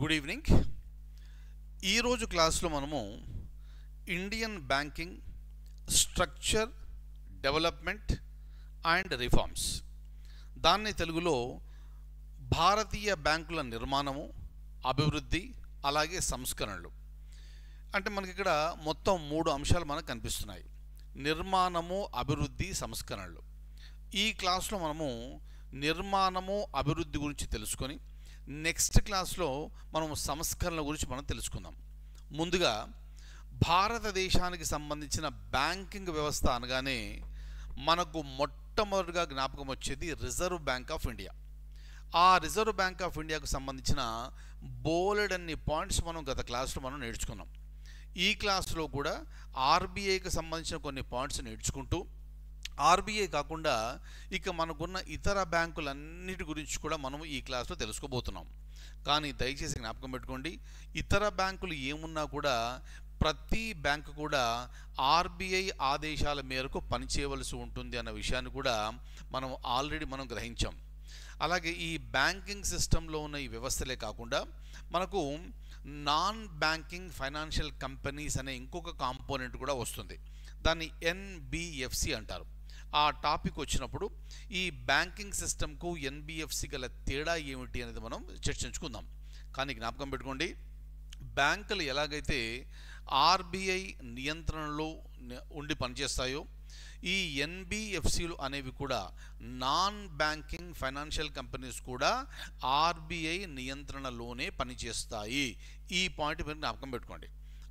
Good evening. ఈరోజు క్లాస్లో మనము Indian banking structure, development and reforms, దాన్ని తెలుగులో భారతీయ బ్యాంకుల నిర్మాణము, అభివృద్ధి అలాగే సంస్కరణలు అంటే మనకి ఇక్కడ మొత్తం 3 అంశాలు మనకు కనిపిస్తున్నాయి: నిర్మాణము, అభివృద్ధి, సంస్కరణలు. ఈ క్లాస్లో మనము నిర్మాణము, అభివృద్ధి గురించి తెలుసుకొని నెక్స్ట్ క్లాస్లో మనం సంస్కరణల గురించి మనం తెలుసుకుందాం. ముందుగా భారతదేశానికి సంబంధించిన బ్యాంకింగ్ వ్యవస్థ అనగానే మనకు మొట్టమొదటిగా జ్ఞాపకం వచ్చేది రిజర్వ్ బ్యాంక్ ఆఫ్ ఇండియా. ఆ రిజర్వ్ బ్యాంక్ ఆఫ్ ఇండియాకు సంబంధించిన బోలెడన్ని పాయింట్స్ మనం గత క్లాస్లో మనం నేర్చుకున్నాం. ఈ క్లాస్లో కూడా ఆర్బీఐకి సంబంధించిన కొన్ని పాయింట్స్ నేర్చుకుంటూ, ఆర్బీఐ కాకుండా ఇక మనకున్న ఇతర బ్యాంకులన్నిటి గురించి కూడా మనం ఈ క్లాస్లో తెలుసుకోబోతున్నాం. కానీ దయచేసి జ్ఞాపకం పెట్టుకోండి, ఇతర బ్యాంకులు ఏమున్నా కూడా ప్రతి బ్యాంకు కూడా ఆర్బీఐ ఆదేశాల మేరకు పనిచేయవలసి ఉంటుంది అన్న విషయాన్ని కూడా మనం ఆల్రెడీ గ్రహించాం. అలాగే ఈ బ్యాంకింగ్ సిస్టంలో ఉన్న ఈ వ్యవస్థలే కాకుండా మనకు నాన్ బ్యాంకింగ్ ఫైనాన్షియల్ కంపెనీస్ అనే ఇంకొక కాంపోనెంట్ కూడా వస్తుంది. దాన్ని ఎన్బిఎఫ్సి అంటారు. ఆ టాపిక్ వచ్చినప్పుడు ఈ బ్యాంకింగ్ సిస్టమ్కు ఎన్బిఎఫ్సి గల తేడా ఏమిటి అనేది మనం చర్చించుకుందాం. కానీ జ్ఞాపకం పెట్టుకోండి, బ్యాంకులు ఎలాగైతే ఆర్బీఐ నియంత్రణలో ఉండి పనిచేస్తాయో, ఈ ఎన్బిఎఫ్సిలు అనేవి కూడా నాన్ బ్యాంకింగ్ ఫైనాన్షియల్ కంపెనీస్ కూడా ఆర్బీఐ నియంత్రణలోనే పనిచేస్తాయి. ఈ పాయింట్ మీరు జ్ఞాపకం పెట్టుకోండి.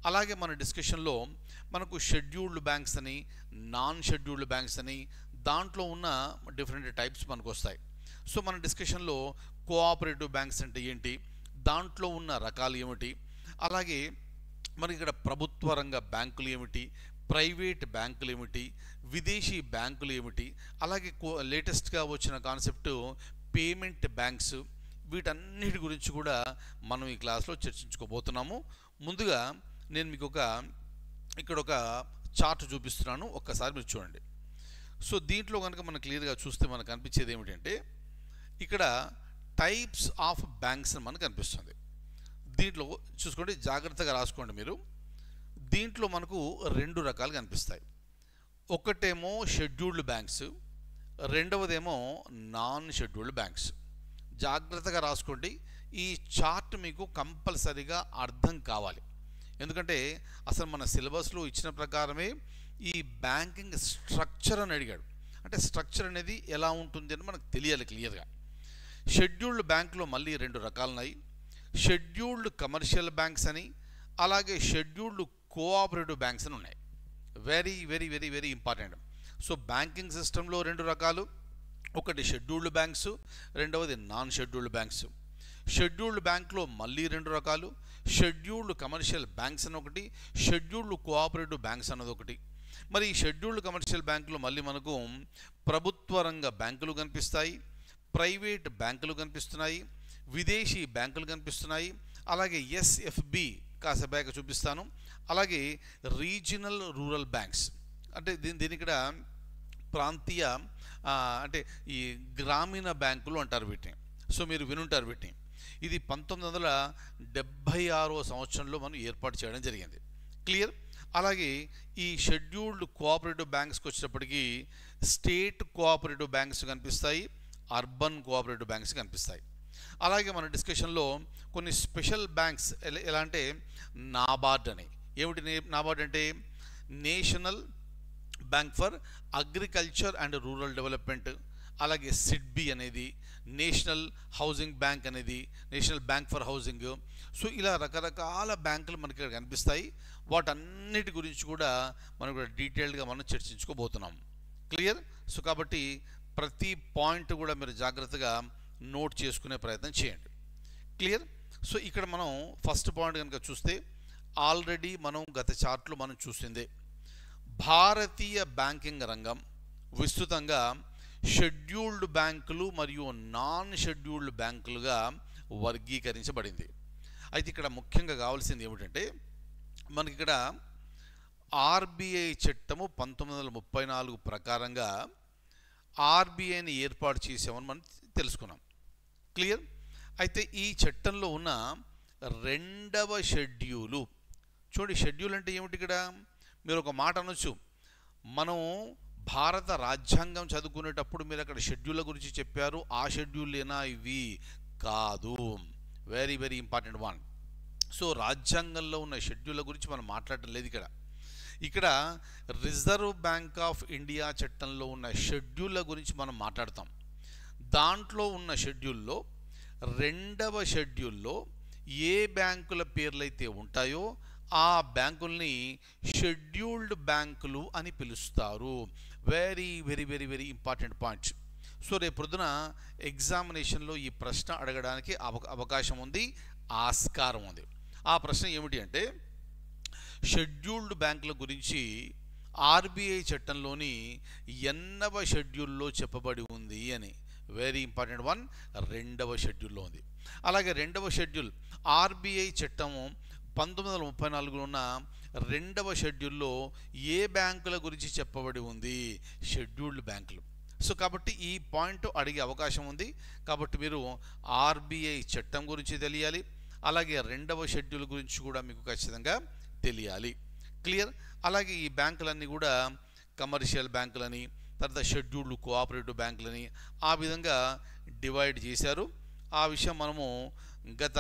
అలాగే మన డిస్కషన్లో మనకు షెడ్యూల్డ్ బ్యాంక్స్ అని, నాన్ షెడ్యూల్డ్ బ్యాంక్స్ అని, దాంట్లో ఉన్న డిఫరెంట్ టైప్స్ మనకు వస్తాయి. సో మన డిస్కషన్లో కోఆపరేటివ్ బ్యాంక్స్ అంటే ఏంటి, దాంట్లో ఉన్న రకాలు ఏమిటి, అలాగే మనకి ఇక్కడ ప్రభుత్వ రంగ బ్యాంకులు ఏమిటి, ప్రైవేట్ బ్యాంకులు ఏమిటి, విదేశీ బ్యాంకులు ఏమిటి, అలాగే లేటెస్ట్గా వచ్చిన కాన్సెప్ట్ పేమెంట్ బ్యాంక్స్, వీటన్నిటి గురించి కూడా మనం ఈ క్లాస్లో చర్చించుకోబోతున్నాము. ముందుగా నేను మీకు ఇక్కడ ఒక చార్ట్ చూపిస్తున్నాను, ఒక్కసారి మీరు చూడండి. సో దీంట్లో కనుక మనం క్లియర్గా చూస్తే మనకు అనిపించేది ఏమిటంటే, ఇక్కడ టైప్స్ ఆఫ్ బ్యాంక్స్ అని మనకు కనిపిస్తుంది. దీంట్లో చూసుకోండి, జాగ్రత్తగా రాసుకోండి మీరు. దీంట్లో మనకు 2 రకాలు కనిపిస్తాయి. ఒకటేమో షెడ్యూల్డ్ బ్యాంక్స్, రెండవదేమో నాన్ షెడ్యూల్డ్ బ్యాంక్స్. జాగ్రత్తగా రాసుకోండి. ఈ చార్ట్ మీకు కంపల్సరీగా అర్థం కావాలి. ఎందుకంటే అసలు మన సిలబస్లో ఇచ్చిన ప్రకారమే ఈ బ్యాంకింగ్ స్ట్రక్చర్ అని అడిగాడు. అంటే స్ట్రక్చర్ అనేది ఎలా ఉంటుంది అని మనకు తెలియాలి క్లియర్గా. షెడ్యూల్డ్ బ్యాంకులో మళ్ళీ 2 రకాలు ఉన్నాయి. షెడ్యూల్డ్ కమర్షియల్ బ్యాంక్స్ అని, అలాగే షెడ్యూల్డ్ కోఆపరేటివ్ బ్యాంక్స్ అని ఉన్నాయి. Very very very very important. So banking సిస్టంలో 2 రకాలు, ఒకటి షెడ్యూల్డ్ బ్యాంక్స్, రెండవది నాన్ షెడ్యూల్డ్ బ్యాంక్స్. షెడ్యూల్డ్ బ్యాంక్లో మళ్ళీ 2 రకాలు, షెడ్యూల్డ్ కమర్షియల్ బ్యాంక్స్ అని ఒకటి, షెడ్యూల్డ్ కోఆపరేటివ్ బ్యాంక్స్ అన్నది ఒకటి. మరి ఈ షెడ్యూల్డ్ కమర్షియల్ బ్యాంకులు మళ్ళీ మనకు ప్రభుత్వ రంగ బ్యాంకులు కనిపిస్తాయి, ప్రైవేట్ బ్యాంకులు కనిపిస్తున్నాయి, విదేశీ బ్యాంకులు కనిపిస్తున్నాయి, అలాగే ఎస్ఎఫ్బి కాసేపాక చూపిస్తాను, అలాగే రీజనల్ రూరల్ బ్యాంక్స్ అంటే దీని ఇక్కడ ప్రాంతీయ అంటే ఈ గ్రామీణ బ్యాంకులు అంటారు వీటిని. సో మీరు వినుంటారు వీటిని. ఇది 1976వ సంవత్సరంలో మనం ఏర్పాటు చేయడం జరిగింది. క్లియర్. అలాగే ఈ షెడ్యూల్డ్ కోఆపరేటివ్ బ్యాంక్స్కి వచ్చేటప్పటికి స్టేట్ కోఆపరేటివ్ బ్యాంక్స్ కనిపిస్తాయి, అర్బన్ కోఆపరేటివ్ బ్యాంక్స్ కనిపిస్తాయి. అలాగే మన డిస్కషన్లో కొన్ని స్పెషల్ బ్యాంక్స్ ఎలా అంటే నాబార్డ్ అని. ఏమిటి నాబార్డ్ అంటే? National Bank for Agriculture and Rural development. అలాగే సిడ్బి అనేది, నేషనల్ హౌసింగ్ బ్యాంక్ అనేది, national Bank for housing. So ఇలా రకరకాల బ్యాంకులు మనకి ఇక్కడ కనిపిస్తాయి. వాటన్నిటి గురించి కూడా మనం కూడా డీటెయిల్డ్గా మనం చర్చించుకోబోతున్నాం. క్లియర్. సో కాబట్టి ప్రతి పాయింట్ కూడా మీరు జాగ్రత్తగా నోట్ చేసుకునే ప్రయత్నం చేయండి. క్లియర్. సో ఇక్కడ మనం ఫస్ట్ పాయింట్ కనుక చూస్తే, ఆల్రెడీ మనం గత చార్ట్లో మనం చూసిందే, భారతీయ బ్యాంకింగ్ రంగం విస్తృతంగా షెడ్యూల్డ్ బ్యాంకులు మరియు నాన్ షెడ్యూల్డ్ బ్యాంకులుగా వర్గీకరించబడింది. అయితే ఇక్కడ ముఖ్యంగా కావాల్సింది ఏమిటంటే, మనకి ఇక్కడ ఆర్బీఐ చట్టము 1934 ప్రకారంగా ఆర్బీఐని ఏర్పాటు చేసామని మనం తెలుసుకున్నాం. క్లియర్. అయితే ఈ చట్టంలో ఉన్న రెండవ షెడ్యూలు. చూడండి, షెడ్యూల్ అంటే ఏమిటి? ఇక్కడ మీరు ఒక మాట అనొచ్చు, మనం భారత రాజ్యాంగం చదువుకునేటప్పుడు మీరు అక్కడ షెడ్యూళ్ళ గురించి చెప్పారు, ఆ షెడ్యూల్లేనా ఇవి? కాదు. Very very important one. So రాజ్యాంగంలో ఉన్న షెడ్యూళ్ళ గురించి మనం మాట్లాడటం లేదు ఇక్కడ. ఇక్కడ రిజర్వ్ బ్యాంక్ ఆఫ్ ఇండియా చట్టంలో ఉన్న షెడ్యూళ్ళ గురించి మనం మాట్లాడతాం. దాంట్లో ఉన్న షెడ్యూల్లో రెండవ షెడ్యూల్లో ఏ బ్యాంకుల పేర్లైతే ఉంటాయో ఆ బ్యాంకుల్ని షెడ్యూల్డ్ బ్యాంకులు అని పిలుస్తారు. Very very very very important point. So రేపు పొద్దున ఎగ్జామినేషన్లో ఈ ప్రశ్న అడగడానికి అవకాశం ఉంది, ఆస్కారం ఉంది. ఆ ప్రశ్న ఏమిటి అంటే, షెడ్యూల్డ్ బ్యాంకుల గురించి ఆర్బీఐ చట్టంలోని ఎన్నవ షెడ్యూల్లో చెప్పబడి ఉంది అని. వెరీ ఇంపార్టెంట్ వన్, రెండవ షెడ్యూల్లో ఉంది. అలాగే రెండవ షెడ్యూల్ ఆర్బీఐ చట్టము 1934లో ఉన్న రెండవ షెడ్యూల్లో ఏ బ్యాంకుల గురించి చెప్పబడి ఉంది? షెడ్యూల్డ్ బ్యాంకులు. సో కాబట్టి ఈ పాయింట్ అడిగే అవకాశం ఉంది. కాబట్టి మీరు ఆర్బీఐ చట్టం గురించి తెలియాలి, అలాగే రెండవ షెడ్యూల్ గురించి కూడా మీకు ఖచ్చితంగా తెలియాలి. క్లియర్? అలాగే ఈ బ్యాంకులన్నీ కూడా కమర్షియల్ బ్యాంకులని, తర్వాత షెడ్యూల్డ్ కోఆపరేటివ్ బ్యాంకులని ఆ విధంగా డివైడ్ చేశారు. ఆ విషయం మనము గత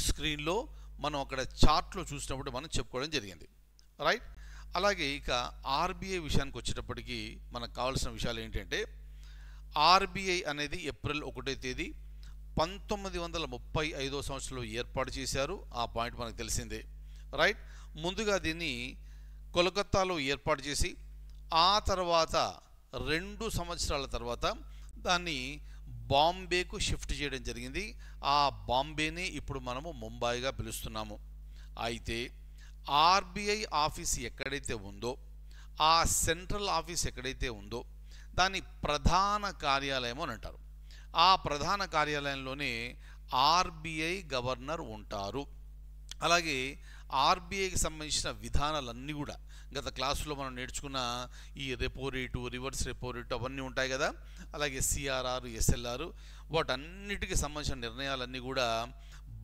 స్క్రీన్లో మనం అక్కడ చార్ట్లో చూసినప్పుడు మనం చెప్పుకోవడం జరిగింది. రైట్? అలాగే ఇక ఆర్బీఐ విషయానికి వచ్చేటప్పటికి మనకు కావాల్సిన విషయాలు ఏంటంటే, ఆర్బీఐ అనేది ఏప్రిల్ 1వ తేదీ 1935 సంవత్సరంలో ఏర్పాటు చేశారు. ఆ పాయింట్ మనకు తెలిసిందే. రైట్? ముందుగా దీన్ని కోల్కతాలో ఏర్పాటు చేసి ఆ తర్వాత 2 సంవత్సరాల తర్వాత దాన్ని బాంబేకు షిఫ్ట్ చేయడం జరిగింది. ఆ బాంబేని ఇప్పుడు మనము ముంబైగా పిలుస్తున్నాము. అయితే ఆర్బీఐ ఆఫీస్ ఎక్కడైతే ఉందో, ఆ సెంట్రల్ ఆఫీస్ ఎక్కడైతే ఉందో దాని ప్రధాన కార్యాలయం అని అంటారు. ఆ ప్రధాన కార్యాలయంలోనే ఆర్బీఐ గవర్నర్ ఉంటారు. అలాగే ఆర్బీఐకి సంబంధించిన విధానాలన్నీ కూడా గత క్లాసులో మనం నేర్చుకున్న ఈ repo rate, reverse repo rate అవన్నీ ఉంటాయి కదా, అలాగే సిఆర్ఆర్, ఎస్ఎల్ఆర్, వాటన్నిటికి సంబంధించిన నిర్ణయాలన్నీ కూడా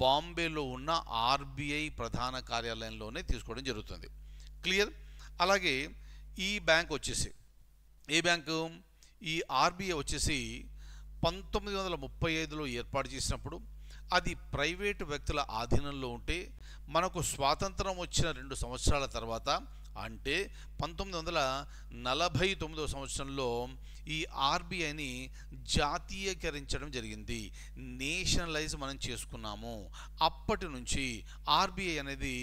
బాంబేలో ఉన్న ఆర్బీఐ ప్రధాన కార్యాలయంలోనే తీసుకోవడం జరుగుతుంది. క్లియర్? అలాగే ఈ బ్యాంక్ వచ్చేసి, ఏ బ్యాంకు? ఈ ఆర్బీఐ వచ్చేసి 1935లో ఏర్పాటు చేసినప్పుడు అది ప్రైవేటు వ్యక్తుల ఆధీనంలో ఉంటే, మనకు స్వాతంత్రం వచ్చిన 2 సంవత్సరాల తర్వాత అంటే 1949 సంవత్సరంలో ఈ ఆర్బీఐని జాతీయకరించడం జరిగింది, నేషనలైజ్ మనం చేసుకున్నాము. అప్పటి నుంచి ఆర్బీఐ అనేది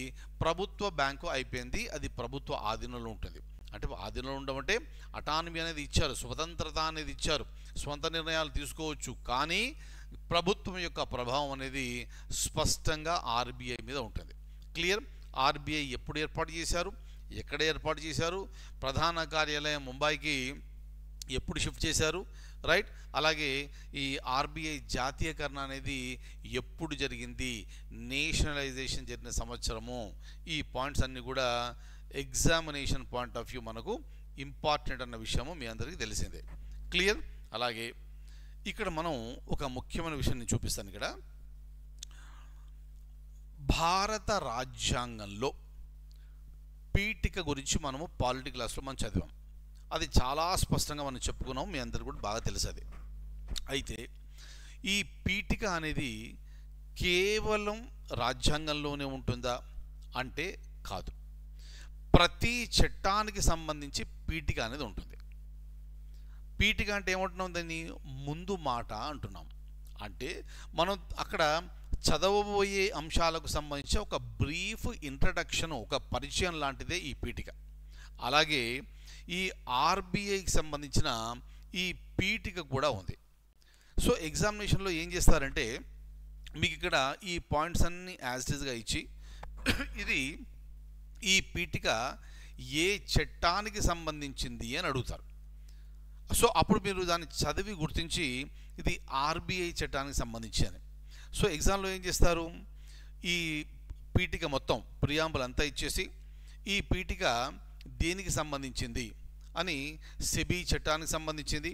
ప్రభుత్వ బ్యాంకు అయిపోయింది, అది ప్రభుత్వ ఆధీనంలో ఉంటుంది. అంటే ఆధీనంలో ఉండమంటే అటానమీ అనేది ఇచ్చారు, స్వతంత్రత అనేది ఇచ్చారు, స్వంత నిర్ణయాలు తీసుకోవచ్చు, కానీ ప్రభుత్వం యొక్క ప్రభావం అనేది స్పష్టంగా ఆర్బీఐ మీద ఉంటుంది. క్లియర్? ఆర్బీఐ ఎప్పుడు ఏర్పాటు చేశారు, ఎక్కడ ఏర్పాటు చేశారు, ప్రధాన కార్యాలయం ముంబైకి ఎప్పుడు షిఫ్ట్ చేశారు, రైట్? అలాగే ఈ ఆర్బీఐ జాతీయకరణ అనేది ఎప్పుడు జరిగింది, నేషనలైజేషన్ జరిగిన సంవత్సరము, ఈ పాయింట్స్ అన్నీ కూడా ఎగ్జామినేషన్ పాయింట్ ఆఫ్ వ్యూ మనకు ఇంపార్టెంట్ అన్న విషయము మీ అందరికీ తెలిసిందే. క్లియర్? అలాగే ఇక్కడ మనం ఒక ముఖ్యమైన విషయాన్ని చూపిస్తాను. ఇక్కడ భారత రాజ్యాంగంలో పీఠిక గురించి మనము పాలిటీ క్లాస్లో మనం చదివాం, అది చాలా స్పష్టంగా మనం చెప్పుకున్నాం, మీ అందరికీ కూడా బాగా తెలుసు అది. అయితే ఈ పీఠిక అనేది కేవలం రాజ్యాంగంలోనే ఉంటుందా అంటే కాదు, ప్రతి చట్టానికి సంబంధించి పీఠిక అనేది ఉంటుంది. పీఠిక అంటే ఏమంటున్నాం? దాన్ని ముందు మాట అంటున్నాం. అంటే మనం అక్కడ చదవబోయే అంశాలకు సంబంధించి ఒక బ్రీఫ్ ఇంట్రడక్షన్, ఒక పరిచయం లాంటిదే ఈ పీఠిక. అలాగే ఈ ఆర్బీఐకి సంబంధించిన ఈ పీఠిక కూడా ఉంది. సో ఎగ్జామినేషన్లో ఏం చేస్తారంటే, మీకు ఇక్కడ ఈ పాయింట్స్ అన్నీ యాజ్ ఇట్ ఈస్గా ఇచ్చి, ఇది ఈ పీఠిక ఏ చట్టానికి సంబంధించింది అని అడుగుతారు. సో అప్పుడు మీరు దాన్ని చదివి గుర్తించి ఇది ఆర్బీఐ చట్టానికి సంబంధించి అని. సో ఎగ్జామ్లో ఏం చేస్తారు, ఈ పీఠిక మొత్తం ప్రియాంబుల్ అంతా ఇచ్చేసి ఈ పీఠిక దేనికి సంబంధించింది అని, సెబీ చట్టానికి సంబంధించింది,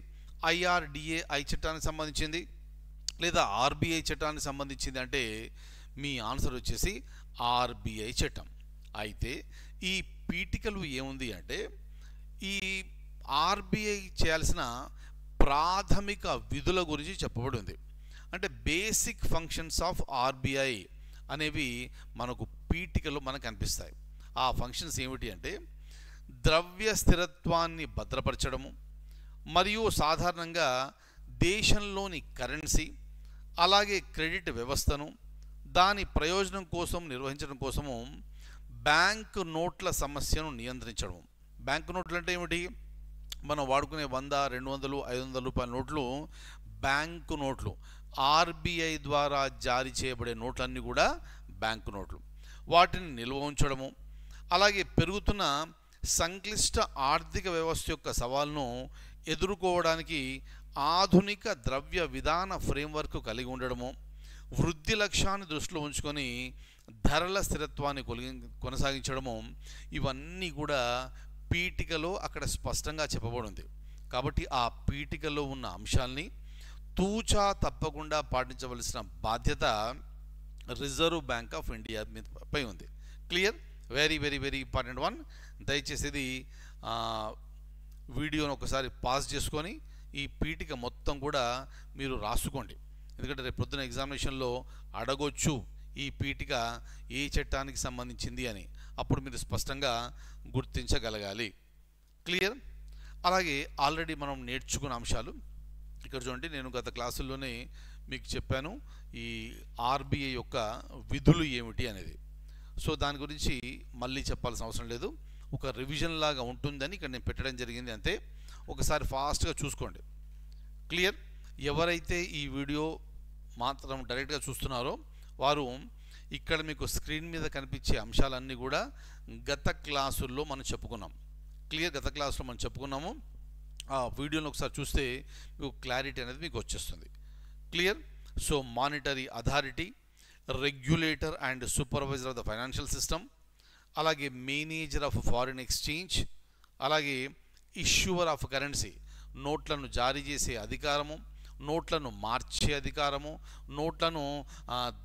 ఐఆర్డిఏఐ చట్టానికి సంబంధించింది, లేదా ఆర్బీఐ చట్టానికి సంబంధించింది అంటే మీ ఆన్సర్ వచ్చేసి ఆర్బీఐ చట్టం. అయితే ఈ పీఠికలు ఏముంది అంటే ఈ ఆర్బీఐ చేయాల్సిన ప్రాథమిక విధుల గురించి చెప్పబడి ఉంది. అంటే బేసిక్ ఫంక్షన్స్ ఆఫ్ ఆర్బీఐ అనేవి మనకు పీఠికలో మనకు కనిపిస్తాయి. ఆ ఫంక్షన్స్ ఏమిటి అంటే ద్రవ్య స్థిరత్వాన్ని భద్రపరచడము, మరియు సాధారణంగా దేశంలోని కరెన్సీ అలాగే క్రెడిట్ వ్యవస్థను దాని ప్రయోజనం కోసం నిర్వహించడం కోసము బ్యాంకు నోట్ల సమస్యను నియంత్రించడం. బ్యాంకు నోట్లు అంటే ఏమిటి? మనం వాడుకునే 100, 200, 500 రూపాయల నోట్లు బ్యాంకు నోట్లు. ఆర్బీఐ ద్వారా జారీ చేయబడే నోట్లన్నీ కూడా బ్యాంకు నోట్లు. వాటిని నిల్వ ఉంచడము, అలాగే పెరుగుతున్న సంక్లిష్ట ఆర్థిక వ్యవస్థ యొక్క సవాల్ను ఎదుర్కోవడానికి ఆధునిక ద్రవ్య విధాన ఫ్రేమ్వర్క్ కలిగి ఉండడము, వృద్ధి లక్ష్యాన్ని దృష్టిలో ఉంచుకొని ధరల స్థిరత్వాన్ని కొనసాగించడము, ఇవన్నీ కూడా పీఠికలో అక్కడ స్పష్టంగా చెప్పబడి ఉంది. కాబట్టి ఆ పీఠికలో ఉన్న అంశాల్ని తూచా తప్పకుండా పాటించవలసిన బాధ్యత రిజర్వ్ బ్యాంక్ ఆఫ్ ఇండియా పై ఉంది. Clear? Very very very important one. దయచేసి ఇది వీడియోను ఒకసారి పాజ్ చేసుకొని ఈ పీఠిక మొత్తం కూడా మీరు రాసుకోండి. ఎందుకంటే రేపు పొద్దున ఎగ్జామినేషన్లో అడగొచ్చు ఈ పీఠిక ఏ చట్టానికి సంబంధించింది అని. అప్పుడు మీరు స్పష్టంగా గుర్తించగలగాలి. క్లియర్? అలాగే ఆల్రెడీ మనం నేర్చుకున్న అంశాలు ఇక్కడ చూడండి. నేను గత క్లాసుల్లోనే మీకు చెప్పాను ఈ ఆర్బీఐ యొక్క విధులు ఏమిటి అనేది. సో దాని గురించి మళ్ళీ చెప్పాల్సిన అవసరం లేదు. ఒక రివిజన్ లాగా ఉంటుందని ఇక్కడ నేను పెట్టడం జరిగింది అంతే. ఒకసారి ఫాస్ట్గా చూసుకోండి. క్లియర్? ఎవరైతే ఈ వీడియో మాత్రం డైరెక్ట్గా చూస్తున్నారో వారు ఇక్కడ మీకు స్క్రీన్ మీద కనిపించే అంశాలన్నీ కూడా గత క్లాసుల్లో మనం చెప్పుకున్నాం. క్లియర్? గత క్లాసులో మనం చెప్పుకున్నాము. ఆ వీడియోని ఒకసారి చూస్తే మీకు క్లారిటీ అనేది మీకు వచ్చేస్తుంది. Clear? So monetary authority, regulator and supervisor of the financial system, అలాగే మేనేజర్ ఆఫ్ ఫారిన్ ఎక్స్చేంజ్, అలాగే ఇష్యూవర్ ఆఫ్ కరెన్సీ, నోట్లను జారీ చేసే అధికారము, నోట్లను మార్చే అధికారము, నోట్లను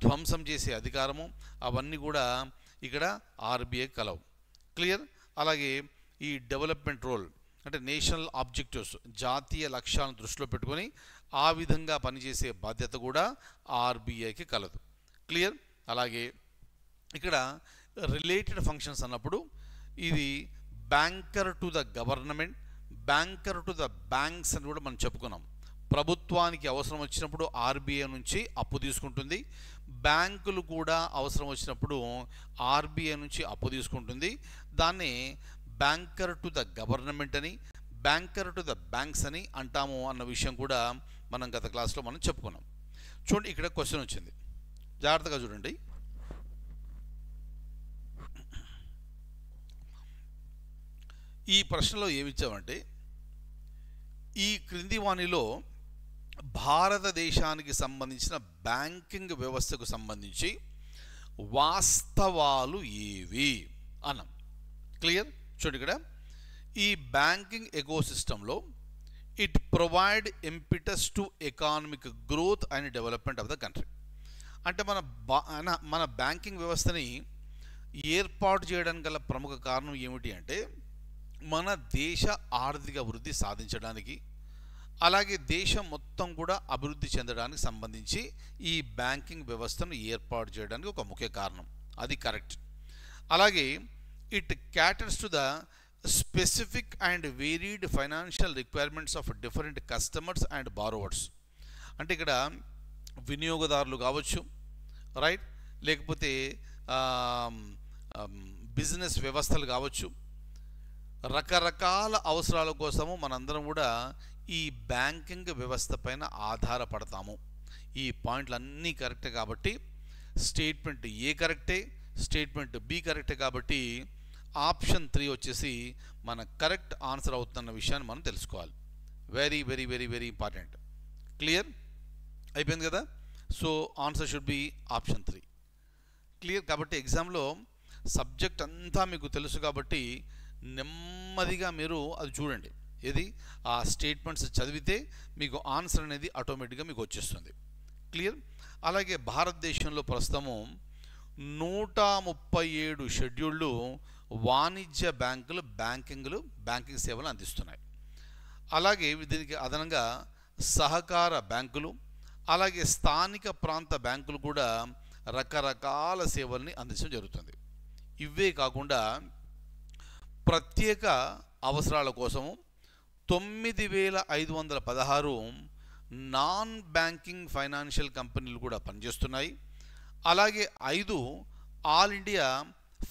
ధ్వంసం చేసే అధికారము, అవన్నీ కూడా ఇక్కడ ఆర్బీఐ కలవు. క్లియర్? అలాగే ఈ డెవలప్మెంట్ రోల్ అంటే నేషనల్ ఆబ్జెక్టివ్స్, జాతీయ లక్ష్యాలను దృష్టిలో పెట్టుకొని ఆ విధంగా పనిచేసే బాధ్యత కూడా ఆర్బీఐకి కలదు. క్లియర్? అలాగే ఇక్కడ రిలేటెడ్ ఫంక్షన్స్ అన్నప్పుడు ఇది banker to the government, banker to the banks అని కూడా మనం చెప్పుకున్నాం. ప్రభుత్వానికి అవసరం వచ్చినప్పుడు ఆర్బీఐ నుంచి అప్పు తీసుకుంటుంది, బ్యాంకులు కూడా అవసరం వచ్చినప్పుడు ఆర్బీఐ నుంచి అప్పు తీసుకుంటుంది. దాన్ని బ్యాంకర్ టు ద గవర్నమెంట్ అని, బ్యాంకర్ టు ద బ్యాంక్స్ అని అంటాము అన్న విషయం కూడా మనం గత క్లాస్లో మనం చెప్పుకున్నాం. చూడండి, ఇక్కడ క్వశ్చన్ వచ్చింది, జాగ్రత్తగా చూడండి. ఈ ప్రశ్నలో ఏమిచ్చామంటే ఈ క్రింది వాణిలో భారతదేశానికి సంబంధించిన బ్యాంకింగ్ వ్యవస్థకు సంబంధించి వాస్తవాలు ఏవి అన్నాం. క్లియర్? చూడండి, ఇక్కడ ఈ బ్యాంకింగ్ ఎకోసిస్టంలో it provide impetus to economic growth and development of the country. అంటే మన బ్యాంకింగ్ వ్యవస్థని ఏర్పాటు చేయడానికి గల ప్రముఖ కారణం ఏమిటి అంటే మన దేశ ఆర్థిక వృద్ధి సాధించడానికి, అలాగే దేశం మొత్తం కూడా అభివృద్ధి చెందడానికి సంబంధించి ఈ బ్యాంకింగ్ వ్యవస్థను ఏర్పాటు చేయడానికి ఒక ముఖ్య కారణం. అది కరెక్ట్. అలాగే it caters to the specific and varied financial requirements of different customers and borrowers. అంటే ఇక్కడ వినియోగదారులు కావచ్చు, రైట్, లేకపోతే బిజినెస్ వ్యవస్థలు కావచ్చు, రకరకాల అవసరాల కోసము మనందరం కూడా ఈ బ్యాంకింగ్ వ్యవస్థ పైన ఆధారపడతాము. ఈ పాయింట్లన్నీ కరెక్టే కాబట్టి స్టేట్మెంట్ ఏ కరెక్టే, స్టేట్మెంట్ బి కరెక్టే కాబట్టి ఆప్షన్ 3 వచ్చేసి మన కరెక్ట్ ఆన్సర్ అవుతున్న విషయాన్ని మనం తెలుసుకోవాలి. Very very very very important. Clear? అయిపోయింది కదా? So answer should be option 3. Clear? కాబట్టి ఎగ్జామ్లో సబ్జెక్ట్ అంతా మీకు తెలుసు కాబట్టి నెమ్మదిగా మీరు అది చూడండి. ఏది ఆ స్టేట్మెంట్స్ చదివితే మీకు ఆన్సర్ అనేది ఆటోమేటిక్గా మీకు వచ్చేస్తుంది. క్లియర్. అలాగే భారతదేశంలో ప్రస్తుతము 137 షెడ్యూల్డ్ వాణిజ్య బ్యాంకులు బ్యాంకింగ్ సేవలు అందిస్తున్నాయి. అలాగే దీనికి అదనంగా సహకార బ్యాంకులు, అలాగే స్థానిక ప్రాంత బ్యాంకులు కూడా రకరకాల సేవల్ని అందించడం జరుగుతుంది. ఇవే కాకుండా ప్రత్యేక అవసరాల కోసము 9516 నాన్ బ్యాంకింగ్ ఫైనాన్షియల్ కంపెనీలు కూడా పనిచేస్తున్నాయి. అలాగే 5 ఆల్ ఇండియా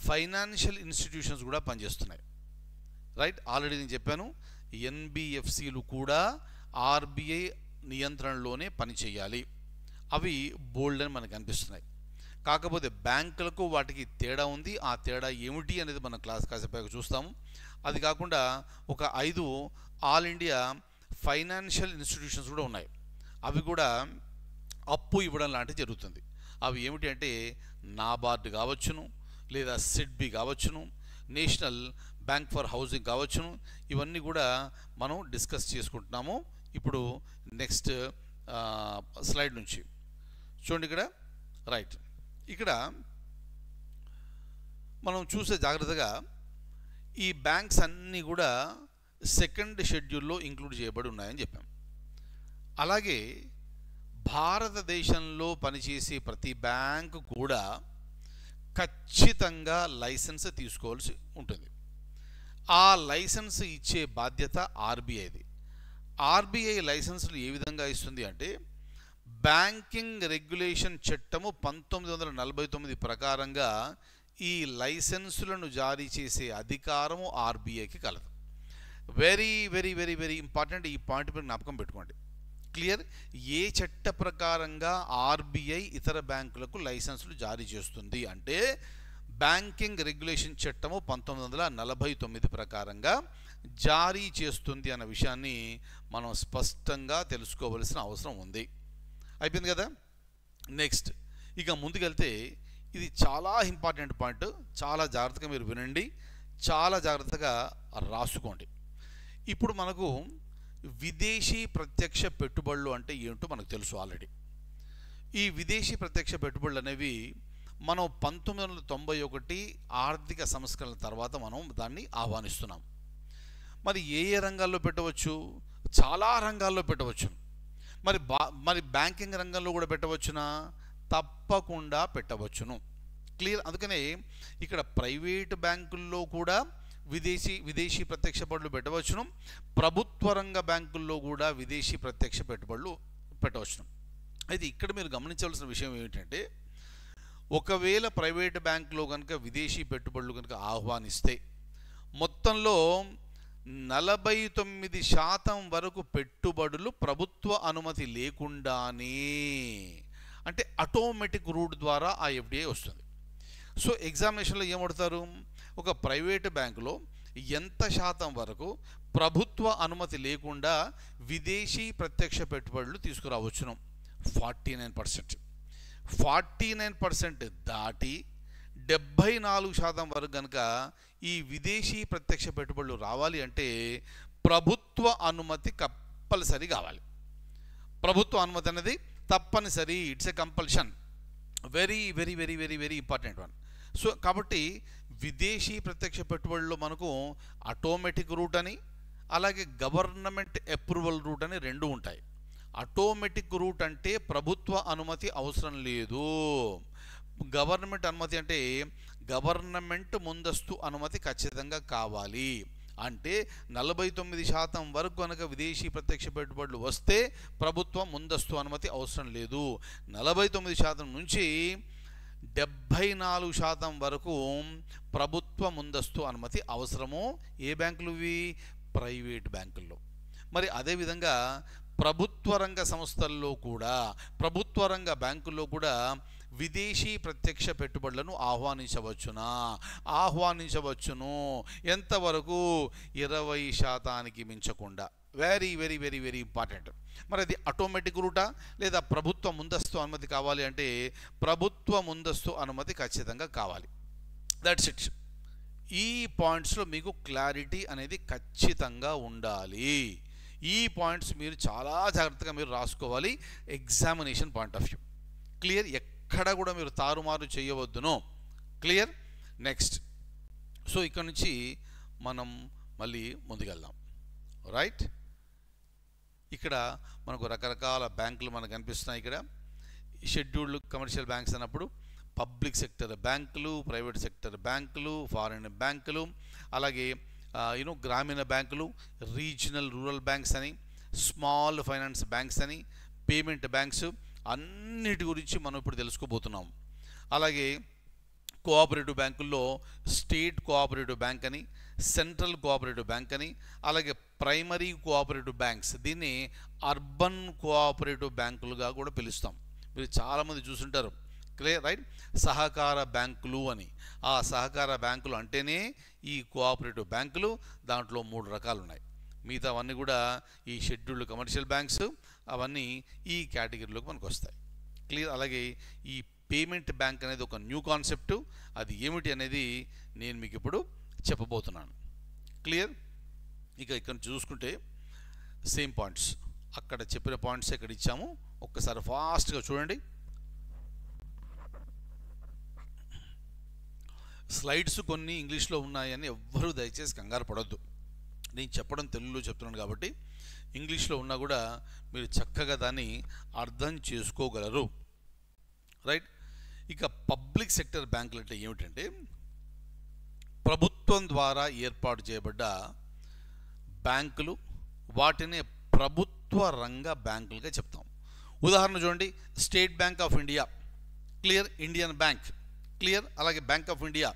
ఫైనాన్షియల్ ఇన్స్టిట్యూషన్స్ కూడా పనిచేస్తున్నాయి. రైట్, ఆల్రెడీ నేను చెప్పాను, ఎన్బిఎఫ్సిలు కూడా ఆర్బీఐ నియంత్రణలోనే పనిచేయాలి. అవి బోల్డ్ అని మనకు అనిపిస్తున్నాయి. కాకపోతే బ్యాంకులకు వాటికి తేడా ఉంది. ఆ తేడా ఏమిటి అనేది మనం కాసేపు చూస్తాము. అది కాకుండా ఒక 5 ఆల్ ఇండియా ఫైనాన్షియల్ ఇన్స్టిట్యూషన్స్ కూడా ఉన్నాయి. అవి కూడా అప్పు ఇవ్వడం లాంటివి జరుగుతుంది. అవి ఏమిటి అంటే నాబార్డ్ కావచ్చును, లేదా సిడ్బి కావచ్చును, నేషనల్ బ్యాంక్ ఫర్ హౌసింగ్ కావచ్చును. ఇవన్నీ కూడా మనం డిస్కస్ చేసుకుంటున్నాము. ఇప్పుడు నెక్స్ట్ స్లైడ్ నుంచి చూడండి. ఇక్కడ రైట్, ఇక్కడ మనం చూసే జాగ్రత్తగా ఈ బ్యాంక్స్ అన్నీ కూడా సెకండ్ షెడ్యూల్లో ఇంక్లూడ్ చేయబడి ఉన్నాయని చెప్పాం. అలాగే భారతదేశంలో పనిచేసే ప్రతి బ్యాంకు కూడా ఖచ్చితంగా లైసెన్స్ తీసుకోవాల్సి ఉంటుంది. ఆ లైసెన్స్ ఇచ్చే బాధ్యత ఆర్బీఐది. ఆర్బీఐ లైసెన్సులు ఏ విధంగా ఇస్తుంది అంటే బ్యాంకింగ్ రెగ్యులేషన్ చట్టము 1949 ప్రకారంగా ఈ లైసెన్సులను జారీ చేసే అధికారము ఆర్బీఐకి కలదు. Very very very very important. ఈ పాయింట్ మీరు జ్ఞాపకం పెట్టుకోండి. క్లియర్. ఏ చట్ట ప్రకారంగా ఆర్బీఐ ఇతర బ్యాంకులకు లైసెన్సులు జారీ చేస్తుంది అంటే బ్యాంకింగ్ రెగ్యులేషన్ చట్టము 1949 ప్రకారంగా జారీ చేస్తుంది అన్న విషయాన్ని మనం స్పష్టంగా తెలుసుకోవలసిన అవసరం ఉంది. అయిపోయింది కదా. నెక్స్ట్ ఇక ముందుకెళ్తే ఇది చాలా ఇంపార్టెంట్ పాయింట్. చాలా జాగ్రత్తగా మీరు వినండి, చాలా జాగ్రత్తగా రాసుకోండి. ఇప్పుడు మనకు విదేశీ ప్రత్యక్ష పెట్టుబడులు అంటే ఏంటో మనకు తెలుసు ఆల్రెడీ. ఈ విదేశీ ప్రత్యక్ష పెట్టుబడులు అనేవి మనం 1991 ఆర్థిక సంస్కరణల తర్వాత మనం దాన్ని ఆహ్వానిస్తున్నాం. మరి ఏ ఏ రంగాల్లో పెట్టవచ్చు? చాలా రంగాల్లో పెట్టవచ్చు. మరి బ్యాంకింగ్ రంగంలో కూడా పెట్టవచ్చునా? తప్పకుండా పెట్టవచ్చును. క్లియర్. అందుకనే ఇక్కడ ప్రైవేట్ బ్యాంకుల్లో కూడా విదేశీ ప్రత్యక్ష పెట్టుబడులు పెట్టవచ్చును. ప్రభుత్వ రంగ బ్యాంకుల్లో కూడా విదేశీ ప్రత్యక్ష పెట్టుబడులు పెట్టవచ్చును. అయితే ఇక్కడ మీరు గమనించవలసిన విషయం ఏమిటంటే ఒకవేళ ప్రైవేట్ బ్యాంకులో కనుక విదేశీ పెట్టుబడులు కనుక ఆహ్వానిస్తే మొత్తంలో 49% వరకు పెట్టుబడులు ప్రభుత్వ అనుమతి లేకుండానే, అంటే ఆటోమేటిక్ రూట్ ద్వారా ఆ ఎఫ్డిఐ వస్తుంది. సో ఎగ్జామినేషన్లో ఏమడుతారు? ఒక ప్రైవేటు బ్యాంకులో ఎంత శాతం వరకు ప్రభుత్వ అనుమతి లేకుండా విదేశీ ప్రత్యక్ష పెట్టుబడులు తీసుకురావచ్చును? 49%. 49% దాటి 74% వరకు కనుక ఈ విదేశీ ప్రత్యక్ష పెట్టుబడులు రావాలి అంటే ప్రభుత్వ అనుమతి కంపల్సరీ కావాలి. ప్రభుత్వ అనుమతి అనేది తప్పనిసరి. It's a compulsion. Very very very very very important one. So కాబట్టి విదేశీ ప్రత్యక్ష పెట్టుబడుల్లో మనకు ఆటోమేటిక్ రూట్ అని, అలాగే గవర్నమెంట్ అప్రూవల్ రూట్ అని రెండు ఉంటాయి. ఆటోమేటిక్ రూట్ అంటే ప్రభుత్వ అనుమతి అవసరం లేదు. గవర్నమెంట్ అనుమతి అంటే గవర్నమెంట్ ముందస్తు అనుమతి ఖచ్చితంగా కావాలి. అంటే 49% వరకు కనుక విదేశీ ప్రత్యక్ష పెట్టుబడులు వస్తే ప్రభుత్వం ముందస్తు అనుమతి అవసరం లేదు. 49% నుంచి 74% వరకు ప్రభుత్వ ముందస్తు అనుమతి అవసరము. ఏ బ్యాంకులు ఇవి? ప్రైవేట్ బ్యాంకుల్లో. మరి అదేవిధంగా ప్రభుత్వ రంగ సంస్థల్లో కూడా, ప్రభుత్వ రంగ బ్యాంకుల్లో కూడా విదేశీ ప్రత్యక్ష పెట్టుబడులను ఆహ్వానించవచ్చును. ఎంతవరకు? 20% మించకుండా. Very very very very important. మరి అది ఆటోమేటిక్ రూటా లేదా ప్రభుత్వ ముందస్తు అనుమతి కావాలి అంటే ప్రభుత్వ ముందస్తు అనుమతి ఖచ్చితంగా కావాలి. That's it. ఈ పాయింట్స్లో మీకు క్లారిటీ అనేది ఖచ్చితంగా ఉండాలి. ఈ పాయింట్స్ మీరు చాలా జాగ్రత్తగా మీరు రాసుకోవాలి examination point of view. Clear? ఎక్కడ కూడా మీరు తారుమారు చేయవద్దును. క్లియర్? నెక్స్ట్, సో ఇక్కడ నుంచి మనం మళ్ళీ ముందుకెళ్దాం. రైట్, ఇక్కడ మనకు రకరకాల బ్యాంకులు మనకు కనిపిస్తున్నాయి. ఇక్కడ షెడ్యూల్డ్ కమర్షియల్ బ్యాంక్స్ అన్నప్పుడు పబ్లిక్ సెక్టర్ బ్యాంకులు, ప్రైవేట్ సెక్టర్ బ్యాంకులు, ఫారిన్ బ్యాంకులు, అలాగే గ్రామీణ బ్యాంకులు, రీజనల్ రూరల్ బ్యాంక్స్ అని, స్మాల్ ఫైనాన్స్ బ్యాంక్స్ అని, పేమెంట్ బ్యాంక్స్, అన్నిటి గురించి మనం ఇప్పుడు తెలుసుకోబోతున్నాం. అలాగే కోఆపరేటివ్ బ్యాంకుల్లో స్టేట్ కోఆపరేటివ్ బ్యాంక్ అని, సెంట్రల్ కోఆపరేటివ్ బ్యాంక్ అని, అలాగే ప్రైమరీ కోఆపరేటివ్ బ్యాంక్స్, దీన్ని అర్బన్ కోఆపరేటివ్ బ్యాంకులుగా కూడా పిలుస్తాం. మీరు చాలామంది చూసుంటారు. క్లియర్? రైట్, సహకార బ్యాంకులు అని. ఆ సహకార బ్యాంకులు అంటేనే ఈ కోఆపరేటివ్ బ్యాంకులు. దాంట్లో 3 రకాలు ఉన్నాయి. మిగతా అవన్నీ కూడా ఈ షెడ్యూల్డ్ కమర్షియల్ బ్యాంక్స్, అవన్నీ ఈ కేటగిరీలోకి మనకు వస్తాయి. క్లియర్? అలాగే ఈ పేమెంట్ బ్యాంక్ అనేది ఒక న్యూ కాన్సెప్ట్. అది ఏమిటి అనేది నేను మీకు ఇప్పుడు చెప్పబోతున్నాను. క్లియర్? ఇక ఇక్కడ చూసుకుంటే సేమ్ పాయింట్స్, అక్కడ చెప్పిన పాయింట్స్ ఇక్కడ ఇచ్చాము. ఒక్కసారి ఫాస్ట్గా చూడండి. స్లైడ్స్ కొన్ని ఇంగ్లీష్లో ఉన్నాయని ఎవ్వరూ దయచేసి కంగారు పడొద్దు. నేను చెప్పడం తెలుగులో చెప్తున్నాను కాబట్టి ఇంగ్లీష్లో ఉన్నా కూడా మీరు చక్కగా దాన్ని అర్థం చేసుకోగలరు. రైట్, ఇక పబ్లిక్ సెక్టర్ బ్యాంకులు అంటే ఏమిటంటే ప్రభుత్వం ద్వారా ఏర్పాటు చేయబడ్డ బ్యాంకులు. వాటిని ప్రభుత్వ రంగ బ్యాంకులుగా చెప్తాం. ఉదాహరణ చూడండి, state bank of India. Clear? Indian bank. Clear? అలాగే బ్యాంక్ ఆఫ్ ఇండియా,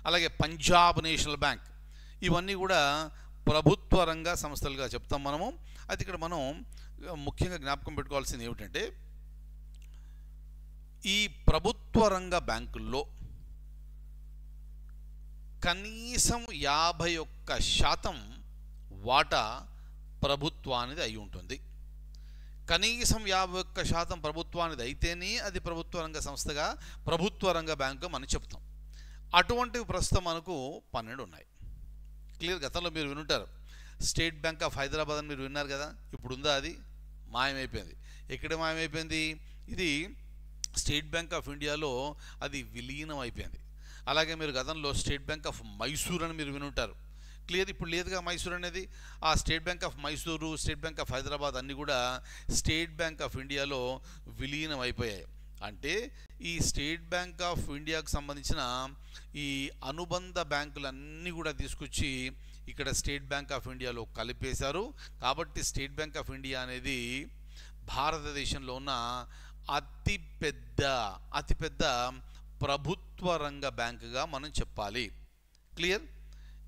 అలాగే పంజాబ్ నేషనల్ బ్యాంక్, ఇవన్నీ కూడా ప్రభుత్వ రంగ సంస్థలుగా చెప్తాం మనము. అయితే ఇక్కడ మనం ముఖ్యంగా జ్ఞాపకం పెట్టుకోవాల్సింది ఏమిటంటే ఈ ప్రభుత్వ రంగ బ్యాంకుల్లో కనీసం 51% వాటా ప్రభుత్వానిది అయి ఉంటుంది. కనీసం 51% ప్రభుత్వానిది అయితేనే అది ప్రభుత్వ రంగ సంస్థగా, ప్రభుత్వ రంగ బ్యాంకు మనం చెప్తాం. అటువంటివి ప్రస్తుతం మనకు 12 ఉన్నాయి. క్లియర్? గతంలో మీరు వినుంటారు స్టేట్ బ్యాంక్ ఆఫ్ హైదరాబాద్ అని మీరు విన్నారు కదా. ఇప్పుడు ఉందా? అది మాయమైపోయింది. ఎక్కడ మాయమైపోయింది? ఇది స్టేట్ బ్యాంక్ ఆఫ్ ఇండియాలో అది విలీనం అయిపోయింది. అలాగే మీరు గతంలో స్టేట్ బ్యాంక్ ఆఫ్ మైసూర్ అని మీరు వినుంటారు. క్లియర్? ఇప్పుడు లేదుగా మైసూర్ అనేది. ఆ state bank of Mysore, state bank of Hyderabad అన్నీ కూడా స్టేట్ బ్యాంక్ ఆఫ్ ఇండియాలో విలీనం అయిపోయాయి. అంటే ఈ స్టేట్ బ్యాంక్ ఆఫ్ ఇండియాకు సంబంధించిన ఈ అనుబంధ బ్యాంకులన్నీ కూడా తీసుకొచ్చి ఇక్కడ స్టేట్ బ్యాంక్ ఆఫ్ ఇండియాలో కలిపేశారు. కాబట్టి స్టేట్ బ్యాంక్ ఆఫ్ ఇండియా అనేది భారతదేశంలో ఉన్న అతిపెద్ద ప్రభుత్వ రంగ బ్యాంకుగా మనం చెప్పాలి. క్లియర్?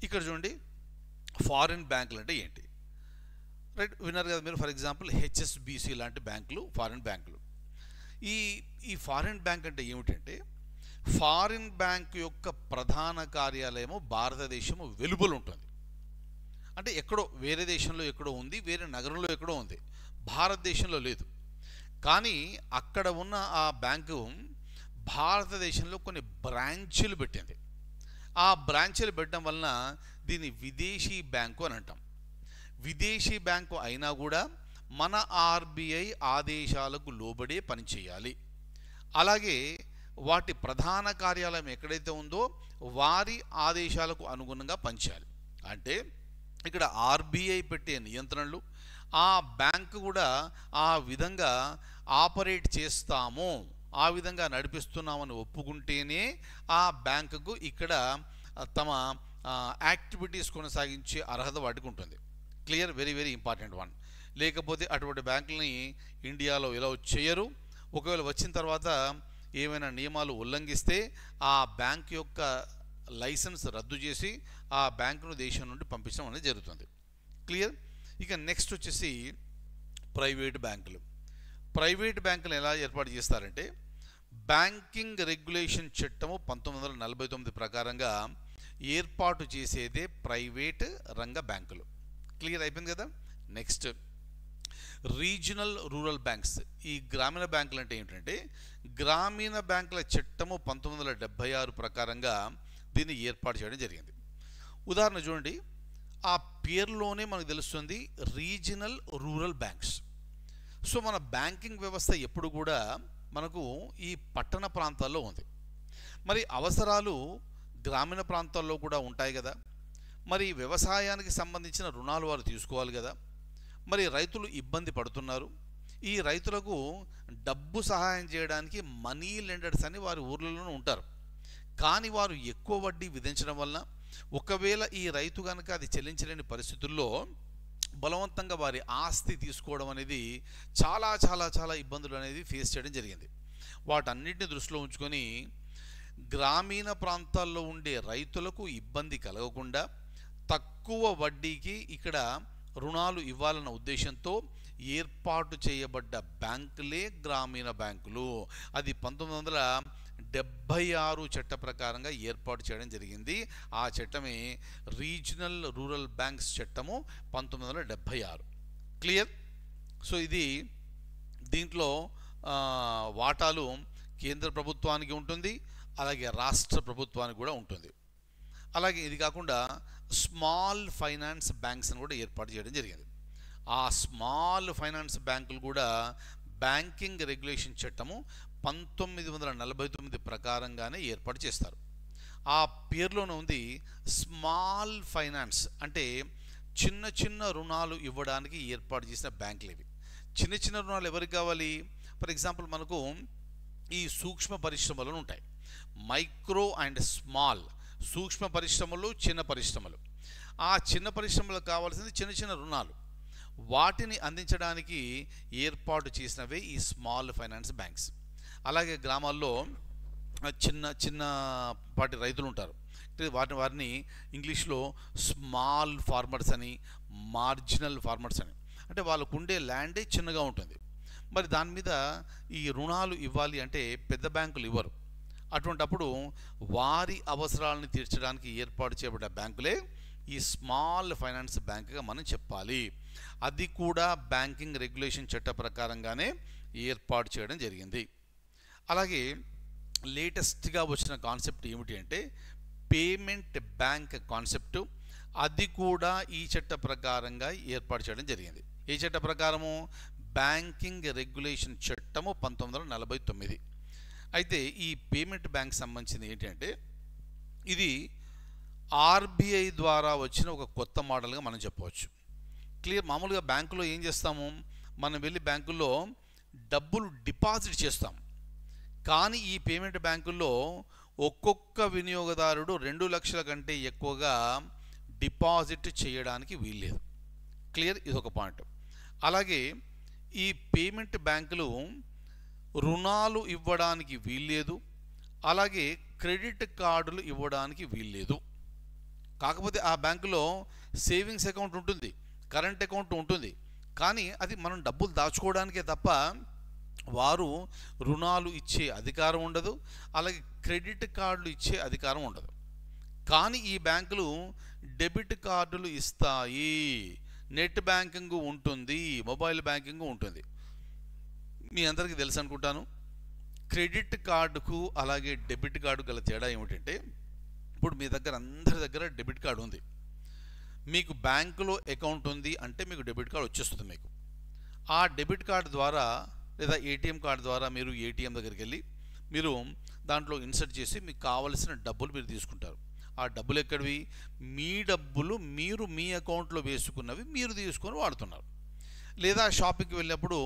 ఇక్కడ చూడండి, ఫారిన్ బ్యాంకులు అంటే ఏంటి? రైట్, విన్నారు కదా మీరు. ఫర్ ఎగ్జాంపుల్ హెచ్ఎస్బిసి లాంటి బ్యాంకులు ఫారిన్ బ్యాంకులు. ఈ ఫారిన్ బ్యాంక్ అంటే ఏమిటంటే ఫారిన్ బ్యాంక్ యొక్క ప్రధాన కార్యాలయము భారతదేశము వెలుపల ఉంటుంది. అంటే ఎక్కడో వేరే దేశంలో ఎక్కడో ఉంది, వేరే నగరంలో ఎక్కడో ఉంది, భారతదేశంలో లేదు. కానీ అక్కడ ఉన్న ఆ బ్యాంకు భారతదేశంలో కొన్ని బ్రాంచీలు పెట్టింది. ఆ బ్రాంచీలు పెట్టడం వలన దీన్ని విదేశీ బ్యాంకు అని అంటాం. విదేశీ బ్యాంకు అయినా కూడా మన ఆర్బీఐ ఆదేశాలకు లోబడే పనిచేయాలి. అలాగే వాటి ప్రధాన కార్యాలయం ఎక్కడైతే ఉందో వారి ఆదేశాలకు అనుగుణంగా పనిచేయాలి. అంటే ఇక్కడ ఆర్బీఐ పెట్టే నియంత్రణలు ఆ బ్యాంకు కూడా ఆ విధంగా ఆపరేట్ చేస్తాము, ఆ విధంగా నడిపిస్తున్నామని ఒప్పుకుంటేనే ఆ బ్యాంకుకు ఇక్కడ తమ యాక్టివిటీస్ కొనసాగించే అర్హత వాటికి ఉంటుంది. Clear? Very very important one. లేకపోతే అటువంటి బ్యాంకులని ఇండియాలో ఎలా చేయరు. ఒకవేళ వచ్చిన తర్వాత ఏమైనా నియమాలు ఉల్లంఘిస్తే ఆ బ్యాంక్ యొక్క లైసెన్స్ రద్దు చేసి ఆ బ్యాంకును దేశం నుండి పంపించడం అనేది జరుగుతుంది. క్లియర్? ఇక నెక్స్ట్ వచ్చేసి ప్రైవేట్ బ్యాంకులు. ప్రైవేట్ బ్యాంకులు ఎలా ఏర్పాటు చేస్తారంటే బ్యాంకింగ్ రెగ్యులేషన్ చట్టము 1949 ప్రకారంగా ఏర్పాటు చేసేదే ప్రైవేట్ రంగ బ్యాంకులు. క్లియర్ అయిపోయింది కదా. Next regional rural banks. ఈ గ్రామీణ బ్యాంకులు అంటే ఏంటంటే గ్రామీణ బ్యాంకుల చట్టము 1976 ప్రకారంగా దీన్ని ఏర్పాటు చేయడం జరిగింది. ఉదాహరణ చూడండి, ఆ పేరులోనే మనకు తెలుస్తుంది రీజనల్ రూరల్ బ్యాంక్స్. సో మన బ్యాంకింగ్ వ్యవస్థ ఎప్పుడు కూడా మనకు ఈ పట్టణ ప్రాంతాల్లో ఉంది. మరి అవసరాలు గ్రామీణ ప్రాంతాల్లో కూడా ఉంటాయి కదా. మరి వ్యవసాయానికి సంబంధించిన రుణాలు వారు తీసుకోవాలి కదా. మరి రైతులు ఇబ్బంది పడుతున్నారు. ఈ రైతులకు డబ్బు సహాయం చేయడానికి మనీ లెండర్స్ అని వారి ఊర్లలోనే ఉంటారు. కానీ వారు ఎక్కువ వడ్డీ విధించడం వలన ఒకవేళ ఈ రైతు కనుక అది చెల్లించలేని పరిస్థితుల్లో బలవంతంగా వారి ఆస్తి తీసుకోవడం అనేది చాలా చాలా చాలా ఇబ్బందులు అనేది ఫేస్ చేయడం జరిగింది. వాటన్నిటిని దృష్టిలో ఉంచుకొని గ్రామీణ ప్రాంతాల్లో ఉండే రైతులకు ఇబ్బంది కలగకుండా తక్కువ వడ్డీకి ఇక్కడ రుణాలు ఇవ్వాలన్న ఉద్దేశంతో ఏర్పాటు చేయబడ్డ బ్యాంకులే గ్రామీణ బ్యాంకులు. అది 1976 చట్ట ప్రకారంగా ఏర్పాటు చేయడం జరిగింది. ఆ చట్టమే రీజనల్ రూరల్ బ్యాంక్స్ చట్టము 1976. క్లియర్? సో ఇది దీంట్లో వాటాలు కేంద్ర ప్రభుత్వానికి ఉంటుంది, అలాగే రాష్ట్ర ప్రభుత్వానికి కూడా ఉంటుంది. అలాగే ఇది కాకుండా స్మాల్ ఫైనాన్స్ బ్యాంక్స్ అని కూడా ఏర్పాటు చేయడం జరిగింది. ఆ స్మాల్ ఫైనాన్స్ బ్యాంకులు కూడా బ్యాంకింగ్ రెగ్యులేషన్ చట్టము 1949 ప్రకారంగానే ఏర్పాటు చేస్తారు. ఆ పేరులోనే ఉంది స్మాల్ ఫైనాన్స్, అంటే చిన్న చిన్న రుణాలు ఇవ్వడానికి ఏర్పాటు చేసిన బ్యాంకులు ఇవి. చిన్న చిన్న రుణాలు ఎవరికి కావాలి? ఫర్ ఎగ్జాంపుల్ మనకు ఈ సూక్ష్మ పరిశ్రమలు ఉంటాయి, మైక్రో అండ్ స్మాల్. సూక్ష్మ పరిశ్రమలు, చిన్న పరిశ్రమలు. ఆ చిన్న పరిశ్రమలకు కావాల్సింది చిన్న చిన్న రుణాలు. వాటిని అందించడానికి ఏర్పాటు చేసినవే ఈ స్మాల్ ఫైనాన్స్ బ్యాంక్స్. అలాగే గ్రామాల్లో చిన్న చిన్నపాటి రైతులు ఉంటారు. వారిని ఇంగ్లీష్లో స్మాల్ ఫార్మర్స్ అని, మార్జినల్ ఫార్మర్స్ అని. అంటే వాళ్ళకు ఉండే ల్యాండే చిన్నగా ఉంటుంది. మరి దాని మీద ఈ రుణాలు ఇవ్వాలి అంటే పెద్ద బ్యాంకులు ఇవ్వరు. అటువంటప్పుడు వారి అవసరాలను తీర్చడానికి ఏర్పాటు చేయబడ్డ బ్యాంకులే ఈ స్మాల్ ఫైనాన్స్ బ్యాంకుగా మనం చెప్పాలి. అది కూడా బ్యాంకింగ్ రెగ్యులేషన్ చట్ట ప్రకారంగానే ఏర్పాటు చేయడం జరిగింది. అలాగే లేటెస్ట్గా వచ్చిన కాన్సెప్ట్ ఏమిటి అంటే పేమెంట్ బ్యాంక్ కాన్సెప్టు. అది కూడా ఈ చట్ట ప్రకారంగా ఏర్పాటు చేయడం జరిగింది. ఈ చట్ట ప్రకారము బ్యాంకింగ్ రెగ్యులేషన్ చట్టము 1949. అయితే ఈ పేమెంట్ బ్యాంక్ సంబంధించింది ఏంటంటే ఇది ఆర్బీఐ ద్వారా వచ్చిన ఒక కొత్త మోడల్గా మనం చెప్పవచ్చు. క్లియర్? మామూలుగా బ్యాంకులో ఏం చేస్తాము, మనం వెళ్ళి బ్యాంకుల్లో డబ్బులు డిపాజిట్ చేస్తాం. కానీ ఈ పేమెంట్ బ్యాంకుల్లో ఒక్కొక్క వినియోగదారుడు 2 లక్షల కంటే ఎక్కువగా డిపాజిట్ చేయడానికి వీల్లేదు. క్లియర్? ఇదొక పాయింట్. అలాగే ఈ పేమెంట్ బ్యాంకులు రుణాలు ఇవ్వడానికి వీల్లేదు, అలాగే క్రెడిట్ కార్డులు ఇవ్వడానికి వీల్లేదు. కాకపోతే ఆ బ్యాంకులో సేవింగ్స్ అకౌంట్ ఉంటుంది, కరెంట్ అకౌంట్ ఉంటుంది. కానీ అది మనం డబ్బులు దాచుకోవడానికే తప్ప వారు రుణాలు ఇచ్చే అధికారం ఉండదు, అలాగే క్రెడిట్ కార్డులు ఇచ్చే అధికారం ఉండదు. కానీ ఈ బ్యాంకులు డెబిట్ కార్డులు ఇస్తాయి, నెట్ బ్యాంకింగ్ ఉంటుంది, మొబైల్ బ్యాంకింగ్ ఉంటుంది. మీ అందరికీ తెలుసు అనుకుంటాను. క్రెడిట్ కార్డుకు అలాగే డెబిట్ కార్డు గల తేడా ఏమిటంటే ఇప్పుడు మీ దగ్గర అందరి దగ్గర డెబిట్ కార్డు ఉంది. మీకు బ్యాంకులో అకౌంట్ ఉంది అంటే మీకు డెబిట్ కార్డు వచ్చేస్తుంది. మీకు ఆ డెబిట్ కార్డు ద్వారా లేదా ఏటీఎం కార్డు ద్వారా మీరు ఏటీఎం దగ్గరికి వెళ్ళి మీరు దాంట్లో ఇన్సర్ట్ చేసి మీకు కావలసిన డబ్బులు మీరు తీసుకుంటారు. ఆ డబ్బులు ఎక్కడివి? మీ డబ్బులు మీరు మీ అకౌంట్లో వేసుకున్నవి మీరు తీసుకొని వాడుతున్నారు. లేదా షాపింగ్కి వెళ్ళినప్పుడు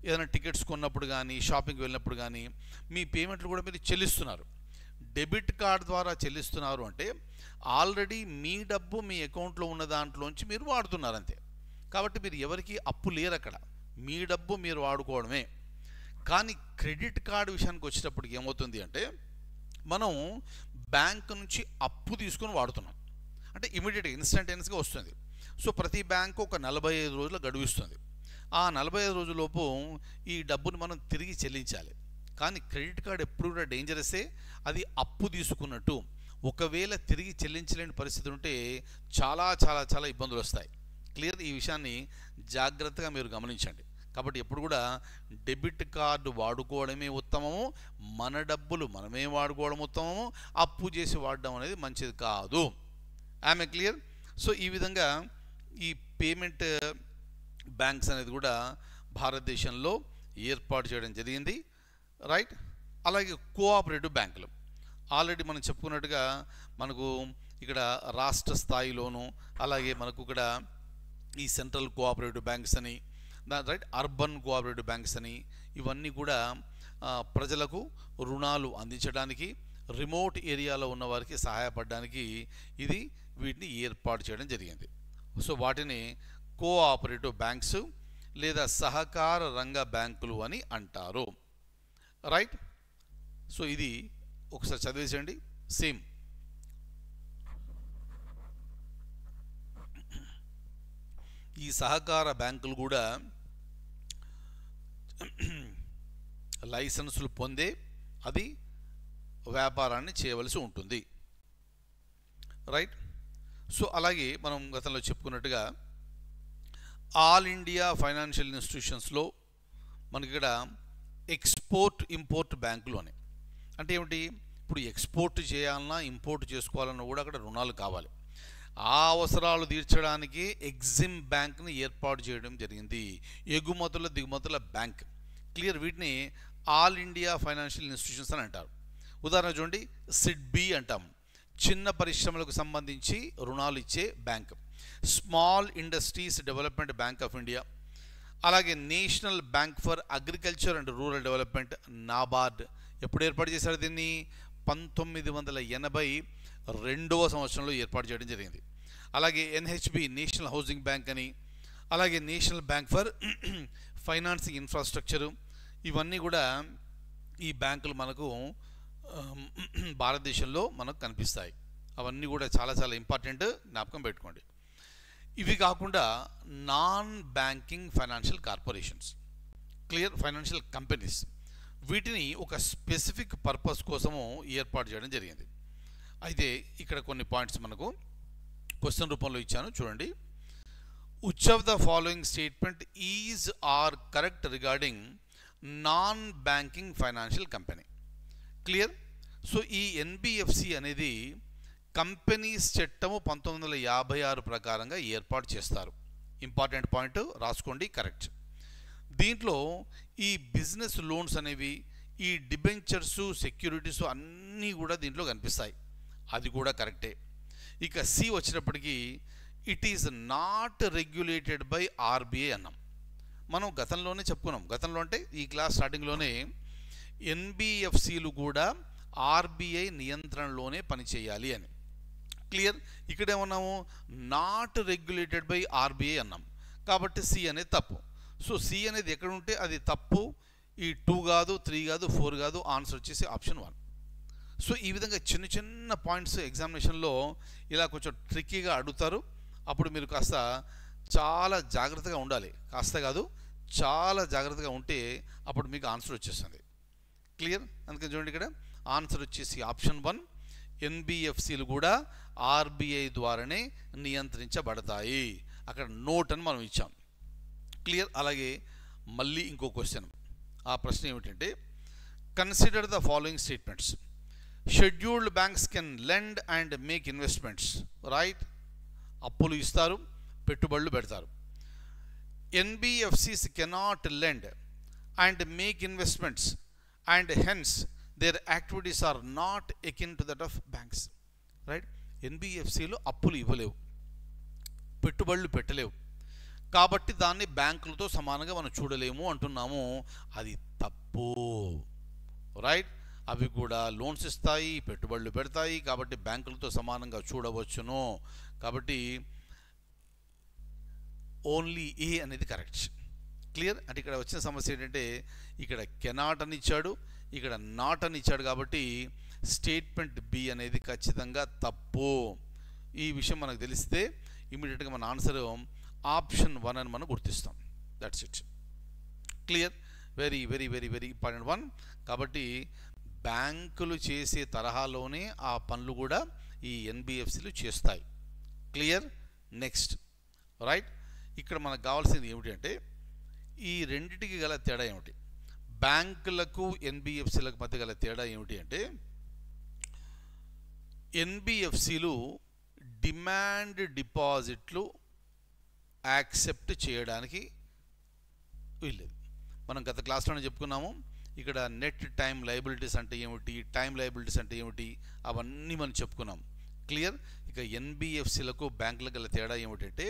ఏదైనా టికెట్స్ కొన్నప్పుడు కానీ షాపింగ్కి వెళ్ళినప్పుడు కానీ మీ పేమెంట్లు కూడా మీరు చెల్లిస్తున్నారు. డెబిట్ కార్డ్ ద్వారా చెల్లిస్తున్నారు అంటే ఆల్రెడీ మీ డబ్బు మీ అకౌంట్లో ఉన్న దాంట్లోంచి మీరు వాడుతున్నారు అంతే. కాబట్టి మీరు ఎవరికి అప్పు లేరు, అక్కడ మీ డబ్బు మీరు వాడుకోవడమే. కానీ క్రెడిట్ కార్డు విషయానికి వచ్చేటప్పటికి ఏమవుతుంది అంటే మనం బ్యాంక్ నుంచి అప్పు తీసుకొని వాడుతున్నాం అంటే ఇమీడియట్గా ఇన్స్టంటేనియస్గా వస్తుంది. సో ప్రతి బ్యాంకు ఒక 45 రోజుల గడువు ఇస్తుంది. ఆ 45 రోజులలోపు ఈ డబ్బును మనం తిరిగి చెల్లించాలి. కానీ క్రెడిట్ కార్డు ఎప్పుడు కూడా డేంజరసే, అది అప్పు తీసుకున్నట్టు. ఒకవేళ తిరిగి చెల్లించలేని పరిస్థితి ఉంటే చాలా చాలా చాలా ఇబ్బందులు వస్తాయి. క్లియర్? ఈ విషయాన్ని జాగ్రత్తగా మీరు గమనించండి. కాబట్టి ఎప్పుడు కూడా డెబిట్ కార్డు వాడుకోవడమే ఉత్తమము, మన డబ్బులు మనమే వాడుకోవడం ఉత్తమము, అప్పు చేసి వాడడం అనేది మంచిది కాదు. ఆమె క్లియర్? సో ఈ విధంగా ఈ పేమెంట్ బ్యాంక్స్ అనేది కూడా భారతదేశంలో ఏర్పాటు చేయడం జరిగింది, రైట్. అలాగే కోఆపరేటివ్ బ్యాంకులు ఆల్రెడీ మనం చెప్పుకున్నట్టుగా మనకు ఇక్కడ రాష్ట్ర స్థాయిలోను, అలాగే మనకు ఇక్కడ ఈ సెంట్రల్ కోఆపరేటివ్ బ్యాంక్స్ అని, రైట్, అర్బన్ కోఆపరేటివ్ బ్యాంక్స్ అని, ఇవన్నీ కూడా ప్రజలకు రుణాలు అందించడానికి, రిమోట్ ఏరియాలో ఉన్న వారికి సహాయపడడానికి ఇది వీటిని ఏర్పాటు చేయడం జరిగింది. సో వాటిని కోఆపరేటివ్ బ్యాంక్స్ లేదా సహకార రంగ బ్యాంకులు అని అంటారు, రైట్. సో ఇది ఒకసారి చదివేసేయండి. సేమ్ ఈ సహకార బ్యాంకులు కూడా లైసెన్సులు పొందే అది వ్యాపారాన్ని చేయవలసి ఉంటుంది, రైట్. సో అలాగే మనం గతంలో చెప్పుకున్నట్టుగా ఆల్ ఇండియా ఫైనాన్షియల్ ఇన్స్టిట్యూషన్స్లో మనకి ఇక్కడ ఎక్స్పోర్ట్ ఇంపోర్ట్ బ్యాంకులు అని అంటే ఏమిటి, ఇప్పుడు ఎక్స్పోర్ట్ చేయాలన్నా ఇంపోర్ట్ చేసుకోవాలన్నా కూడా అక్కడ రుణాలు కావాలి. ఆ అవసరాలు తీర్చడానికి ఎగ్జిమ్ బ్యాంక్ని ఏర్పాటు చేయడం జరిగింది, ఎగుమతుల దిగుమతుల బ్యాంక్. క్లియర్, వీటిని ఆల్ ఇండియా ఫైనాన్షియల్ ఇన్స్టిట్యూషన్స్ అని అంటారు. ఉదాహరణ చూడండి, సిడ్బీ అంటాం, చిన్న పరిశ్రమలకు సంబంధించి రుణాలు ఇచ్చే bank. Small Industries Development Bank of India, అలాగే National Bank for Agriculture and Rural Development NABARD. ఎప్పుడు ఏర్పాటు చేశారు దీన్ని? 1982వ సంవత్సరంలో ఏర్పాటు చేయడం జరిగింది. అలాగే ఎన్హెచ్బి నేషనల్ హౌసింగ్ బ్యాంక్ అని, అలాగే National Bank for financing infrastructure, ఇవన్నీ కూడా ఈ బ్యాంకులు మనకు భారతదేశంలో మనకు కనిపిస్తాయి. అవన్నీ కూడా చాలా చాలా ఇంపార్టెంట్, జ్ఞాపకం పెట్టుకోండి. ఇవి కాకుండా non banking financial corporations, clear, financial companies, వీటిని ఒక స్పెసిఫిక్ పర్పస్ కోసము ఏర్పాటు చేయడం జరిగింది. అయితే ఇక్కడ కొన్ని పాయింట్స్ మనకు క్వశ్చన్ రూపంలో ఇచ్చాను, చూడండి. Which of the following statement is or correct regarding non banking financial company? Clear. So ఈ ఎన్బిఎఫ్సి అనేది కంపెనీస్ చట్టము 1956 ప్రకారంగా ఏర్పాటు చేస్తారు. ఇంపార్టెంట్ పాయింట్ రాసుకోండి, కరెక్ట్. దీంట్లో ఈ బిజినెస్ లోన్స్ అనేవి, ఈ డిబెంచర్స్, సెక్యూరిటీస్ అన్నీ కూడా దీంట్లో కనిపిస్తాయి, అది కూడా కరెక్టే. ఇక సి వచ్చినప్పటికీ it is not regulated by RBI అన్నాం. మనం గతంలోనే చెప్పుకున్నాం, గతంలో అంటే ఈ క్లాస్ స్టార్టింగ్లోనే ఎన్బిఎఫ్సిలు కూడా ఆర్బీఐ నియంత్రణలోనే పనిచేయాలి అని. క్లియర్. ఇక్కడేమన్నాము, నాట్ రెగ్యులేటెడ్ బై ఆర్బీఐ అన్నాం, కాబట్టి సి అనేది తప్పు. సో సి అనేది ఎక్కడ ఉంటే అది తప్పు. ఈ 2 కాదు, 3 కాదు, 4 కాదు, ఆన్సర్ వచ్చేసి ఆప్షన్ 1. సో ఈ విధంగా చిన్న చిన్న పాయింట్స్ ఎగ్జామినేషన్లో ఇలా కొంచెం ట్రిక్కీగా అడుగుతారు. అప్పుడు మీరు కాస్త చాలా జాగ్రత్తగా ఉండాలి, కాస్త కాదు చాలా జాగ్రత్తగా ఉంటే అప్పుడు మీకు ఆన్సర్ వచ్చేస్తుంది. క్లియర్. అందుకని చూడండి, ఇక్కడ ఆన్సర్ వచ్చేసి ఆప్షన్ 1. ఎన్బిఎఫ్సిలు కూడా ఆర్బీఐ ద్వారానే నియంత్రించబడతాయి. అక్కడ నోట్ అని మనం ఇచ్చాం. క్లియర్. అలాగే మళ్ళీ ఇంకో క్వశ్చన్, ఆ ప్రశ్న ఏమిటంటే, consider the following statements. Scheduled banks can lend and make investments, right. అప్పులు ఇస్తారు, పెట్టుబడులు పెడతారు. NBFCs cannot lend and make investments and hence their activities are not akin to that of banks, right. ఎన్బిఎఫ్సిలు అప్పులు ఇవ్వలేవు, పెట్టుబడులు పెట్టలేవు, కాబట్టి దాన్ని బ్యాంకులతో సమానంగా మనం చూడలేము అంటున్నాము. అది తప్పు, రైట్. అవి కూడా లోన్స్ ఇస్తాయి, పెట్టుబడులు పెడతాయి, కాబట్టి బ్యాంకులతో సమానంగా చూడవచ్చును. కాబట్టి ఓన్లీ ఏ అనేది కరెక్ట్. క్లియర్. అంటే ఇక్కడ వచ్చిన సమస్య ఏంటంటే, ఇక్కడ కెనాట్ అని ఇచ్చాడు, ఇక్కడ నాట్ అని ఇచ్చాడు, కాబట్టి స్టేట్మెంట్ బి అనేది ఖచ్చితంగా తప్పు. ఈ విషయం మనకు తెలిస్తే ఇమీడియట్గా మన ఆన్సర్ ఆప్షన్ 1 అని మనం గుర్తిస్తాం. That's it. Clear. Very very very very important 1. కాబట్టి బ్యాంకులు చేసే తరహాలోనే ఆ పనులు కూడా ఈ ఎన్బిఎఫ్సిలు చేస్తాయి. క్లియర్. Next, right. ఇక్కడ మనకు కావాల్సింది ఏమిటి అంటే, ఈ రెండిటికి గల తేడా ఏమిటి, బ్యాంకులకు ఎన్బిఎఫ్సిలకు మధ్య గల తేడా ఏమిటి అంటే, ఎన్బిఎఫ్సిలు డిమాండ్ డిపాజిట్లు యాక్సెప్ట్ చేయడానికి వీల్లేదు. మనం గత క్లాస్లోనే చెప్పుకున్నాము, ఇక్కడ నెట్ టైం లయబిలిటీస్ అంటే ఏమిటి, టైం లయబిలిటీస్ అంటే ఏమిటి, అవన్నీ మనం చెప్పుకున్నాం. క్లియర్. ఇక ఎన్బిఎఫ్సిలకు బ్యాంకులకు గల తేడా ఏమిటంటే,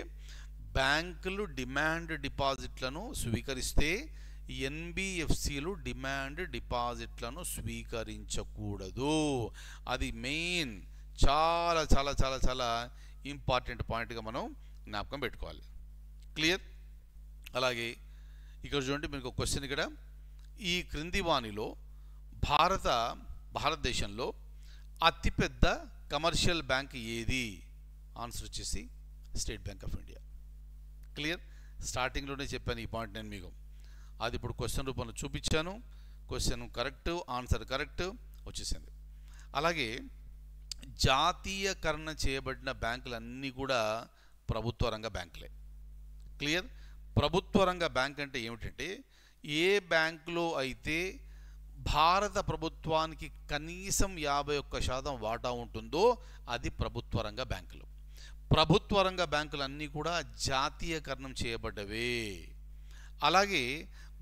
బ్యాంకులు డిమాండ్ డిపాజిట్లను స్వీకరిస్తే ఎన్బిఎఫ్సిలు డిమాండ్ డిపాజిట్లను స్వీకరించకూడదు. అది మెయిన్, చాలా చాలా చాలా చాలా ఇంపార్టెంట్ పాయింట్గా మనం జ్ఞాపకం పెట్టుకోవాలి. క్లియర్. అలాగే ఇక్కడ చూడండి, మీకు ఒక క్వశ్చన్ ఇక్కడ, ఈ క్రింది వాణిలో భారతదేశంలో అతిపెద్ద కమర్షియల్ బ్యాంక్ ఏది? ఆన్సర్ వచ్చేసి state bank of India. Clear. స్టార్టింగ్లోనే చెప్పాను ఈ పాయింట్ నేను మీకు, అది ఇప్పుడు క్వశ్చన్ రూపంలో చూపించాను. క్వశ్చన్ కరెక్ట్, ఆన్సర్ కరెక్ట్ వచ్చేసింది. అలాగే జాతీయకరణ చేయబడిన బ్యాంకులన్నీ కూడా ప్రభుత్వ రంగ బ్యాంకులే. క్లియర్. ప్రభుత్వ రంగ బ్యాంక్ అంటే ఏమిటంటే, ఏ బ్యాంకులో అయితే భారత ప్రభుత్వానికి కనీసం 51% వాటా ఉంటుందో అది ప్రభుత్వ రంగ బ్యాంకులు. ప్రభుత్వ రంగ బ్యాంకులన్నీ కూడా జాతీయకరణం చేయబడ్డవే. అలాగే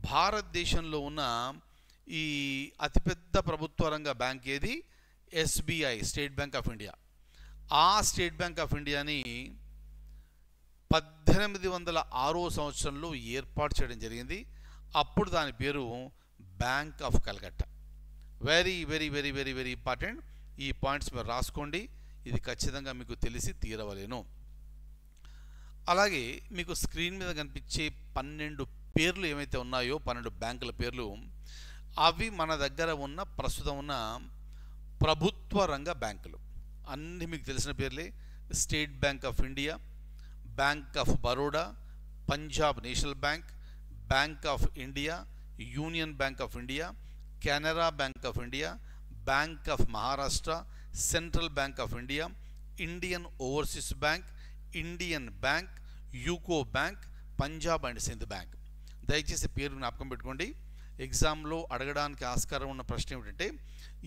భారతదేశంలో ఉన్న ఈ అతిపెద్ద ప్రభుత్వ రంగ బ్యాంక్ ఏది? SBI, state bank of India. ఆ స్టేట్ బ్యాంక్ ఆఫ్ ఇండియాని 1806 సంవత్సరంలో ఏర్పాటు చేయడం జరిగింది. అప్పుడు దాని పేరు bank of Calcutta. Very very very very very important. ఈ పాయింట్స్ మీరు రాసుకోండి, ఇది ఖచ్చితంగా మీకు తెలిసి తీరవలేను. అలాగే మీకు స్క్రీన్ మీద కనిపించే 12 పేర్లు ఏమైతే ఉన్నాయో, 12 బ్యాంకుల పేర్లు, అవి మన దగ్గర ఉన్న ప్రస్తుతం ఉన్న ప్రభుత్వ రంగ బ్యాంకులు. అన్నీ మీకు తెలిసిన పేర్లే. State bank of India, bank of Baroda, Punjab national bank, bank of India, union bank of India, Canara bank of India, bank of Maharashtra, central bank of India, Indian overseas bank, Indian bank, UCO bank, Punjab and Sindh bank. దయచేసి పేరు జ్ఞాపకం పెట్టుకోండి. ఎగ్జామ్లో అడగడానికి ఆస్కారం ఉన్న ప్రశ్న ఏమిటంటే,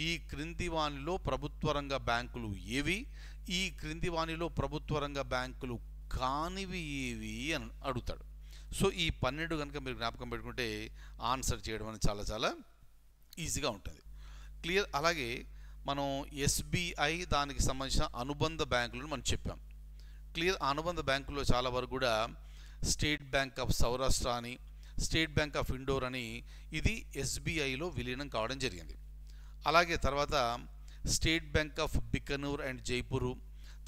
ఈ క్రింది వాణిలో ప్రభుత్వ రంగ బ్యాంకులు ఏవి, ఈ క్రింది వాణిలో ప్రభుత్వ రంగ బ్యాంకులు కానివి ఏవి అని అడుగుతాడు. సో ఈ 12 కనుక మీరు జ్ఞాపకం పెట్టుకుంటే ఆన్సర్ చేయడం అనేది చాలా చాలా ఈజీగా ఉంటుంది. క్లియర్. అలాగే మనం ఎస్బీఐ దానికి సంబంధించిన అనుబంధ బ్యాంకులను మనం చెప్పాం. క్లియర్. అనుబంధ బ్యాంకుల్లో చాలా వరకు కూడా స్టేట్ బ్యాంక్ ఆఫ్ సౌరాష్ట్ర అని, స్టేట్ బ్యాంక్ ఆఫ్ ఇండోర్ అని, ఇది ఎస్బీఐలో విలీనం కావడం జరిగింది. అలాగే తర్వాత State bank of Bikaner and Jaipur,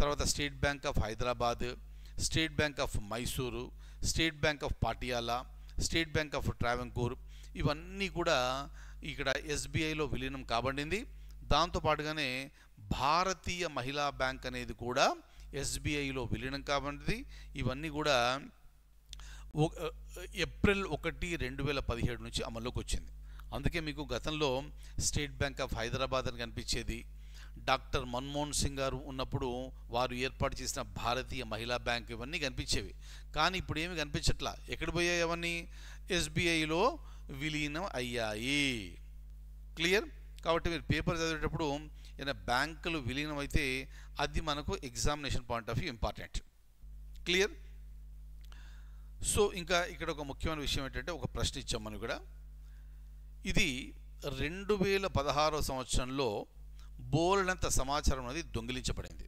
తర్వాత State bank of Hyderabad, State bank of Mysore, state bank of Patiala, State bank of Travancore, ఇవన్నీ కూడా ఇక్కడ ఎస్బీఐలో విలీనం కాబడింది. దాంతోపాటుగానే భారతీయ మహిళా బ్యాంక్ అనేది కూడా ఎస్బీఐలో విలీనం కాబడింది. ఇవన్నీ కూడా ఏప్రిల్ 1, 2017 నుంచి అమల్లోకి వచ్చింది. అందుకే మీకు గతంలో స్టేట్ బ్యాంక్ ఆఫ్ హైదరాబాద్ అని కనిపించేది. డాక్టర్ మన్మోహన్ సింగ్ గారు ఉన్నప్పుడు వారు ఏర్పాటు చేసిన భారతీయ మహిళా బ్యాంక్, ఇవన్నీ కనిపించేవి. కానీ ఇప్పుడు ఏమి కనిపించట్లా. ఎక్కడ పోయాయి అవన్నీ? ఎస్బీఐలో విలీనం అయ్యాయి. క్లియర్. కాబట్టి మీరు పేపర్ చదివేటప్పుడు ఏదైనా బ్యాంకులు విలీనం అయితే అది మనకు examination point of view important. Clear. So ఇంకా ఇక్కడ ఒక ముఖ్యమైన విషయం ఏంటంటే, ఒక ప్రశ్న ఇచ్చాం మనం ఇక్కడ. ఇది 2016 సంవత్సరంలో బోలెడంత సమాచారం అనేది దొంగిలించబడింది.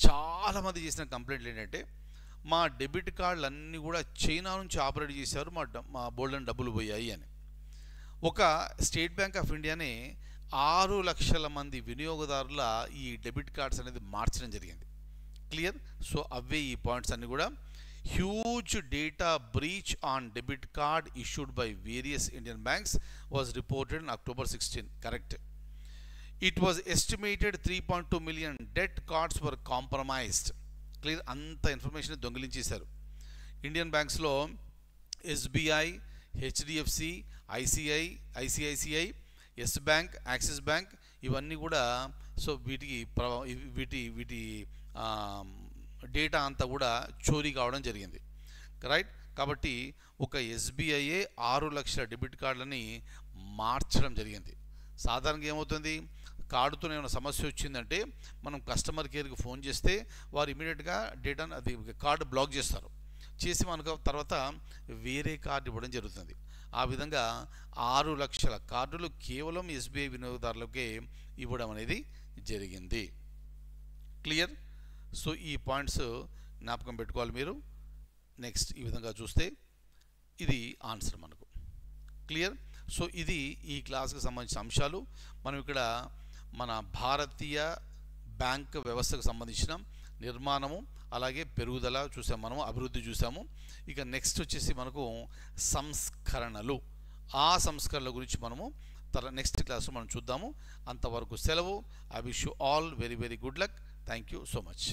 చాలామంది చేసిన కంప్లైంట్లు ఏంటంటే, మా డెబిట్ కార్డులు అన్నీ కూడా చైనా నుంచి ఆపరేట్ చేశారు, మా బోల్డెన్ డబ్బులు పోయాయి అని. ఒక స్టేట్ బ్యాంక్ ఆఫ్ ఇండియానే 6 లక్షల మంది వినియోగదారుల ఈ డెబిట్ కార్డ్స్ అనేది మార్చడం జరిగింది. క్లియర్. సో అవే ఈ పాయింట్స్ అన్నీ కూడా. Huge data breach on debit card issued by various Indian banks was reported in October 16. Correct. It was estimated 3.2 million డెట్ కార్డ్స్ వర్ కాంప్రమైజ్డ్. క్లియర్. అంత ఇన్ఫర్మేషన్ దొంగిలించేశారు. ఇండియన్ బ్యాంక్స్లో SBI, HDFC, ICICI, Yes Bank, Axis Bank, ఇవన్నీ కూడా. So వీటి data అంతా కూడా చోరీ కావడం జరిగింది. రైట్. కాబట్టి ఒక ఎస్బీఐఏ 6 లక్షల డెబిట్ కార్డులని మార్చడం జరిగింది. సాధారణంగా ఏమవుతుంది, కార్డుతో ఏమైనా సమస్య వచ్చిందంటే మనం కస్టమర్ కేర్కి ఫోన్ చేస్తే వారు ఇమీడియట్గా డేటాను, అది కార్డు బ్లాక్ చేస్తారు. చేసి మనకు తర్వాత వేరే కార్డు ఇవ్వడం జరుగుతుంది. ఆ విధంగా 6 లక్షల కార్డులు కేవలం ఎస్బీఐ వినియోగదారులకే ఇవ్వడం అనేది జరిగింది. క్లియర్? సో ఈ పాయింట్స్ జ్ఞాపకం పెట్టుకోవాలి మీరు. నెక్స్ట్ ఈ విధంగా చూస్తే ఇది ఆన్సర్ మనకు. క్లియర్? సో ఇది ఈ క్లాస్కి సంబంధించిన అంశాలు. మనం ఇక్కడ మన భారతీయ బ్యాంక్ వ్యవస్థకు సంబంధించిన నిర్మాణము అలాగే పెరుగుదల చూసాము, మనము అభివృద్ధి చూసాము. ఇక నెక్స్ట్ వచ్చేసి మనకు సంస్కరణలు, ఆ సంస్కరణల గురించి మనము నెక్స్ట్ క్లాస్లో మనం చూద్దాము. అంతవరకు సెలవు. I wish you all very very good luck. Thank you so much.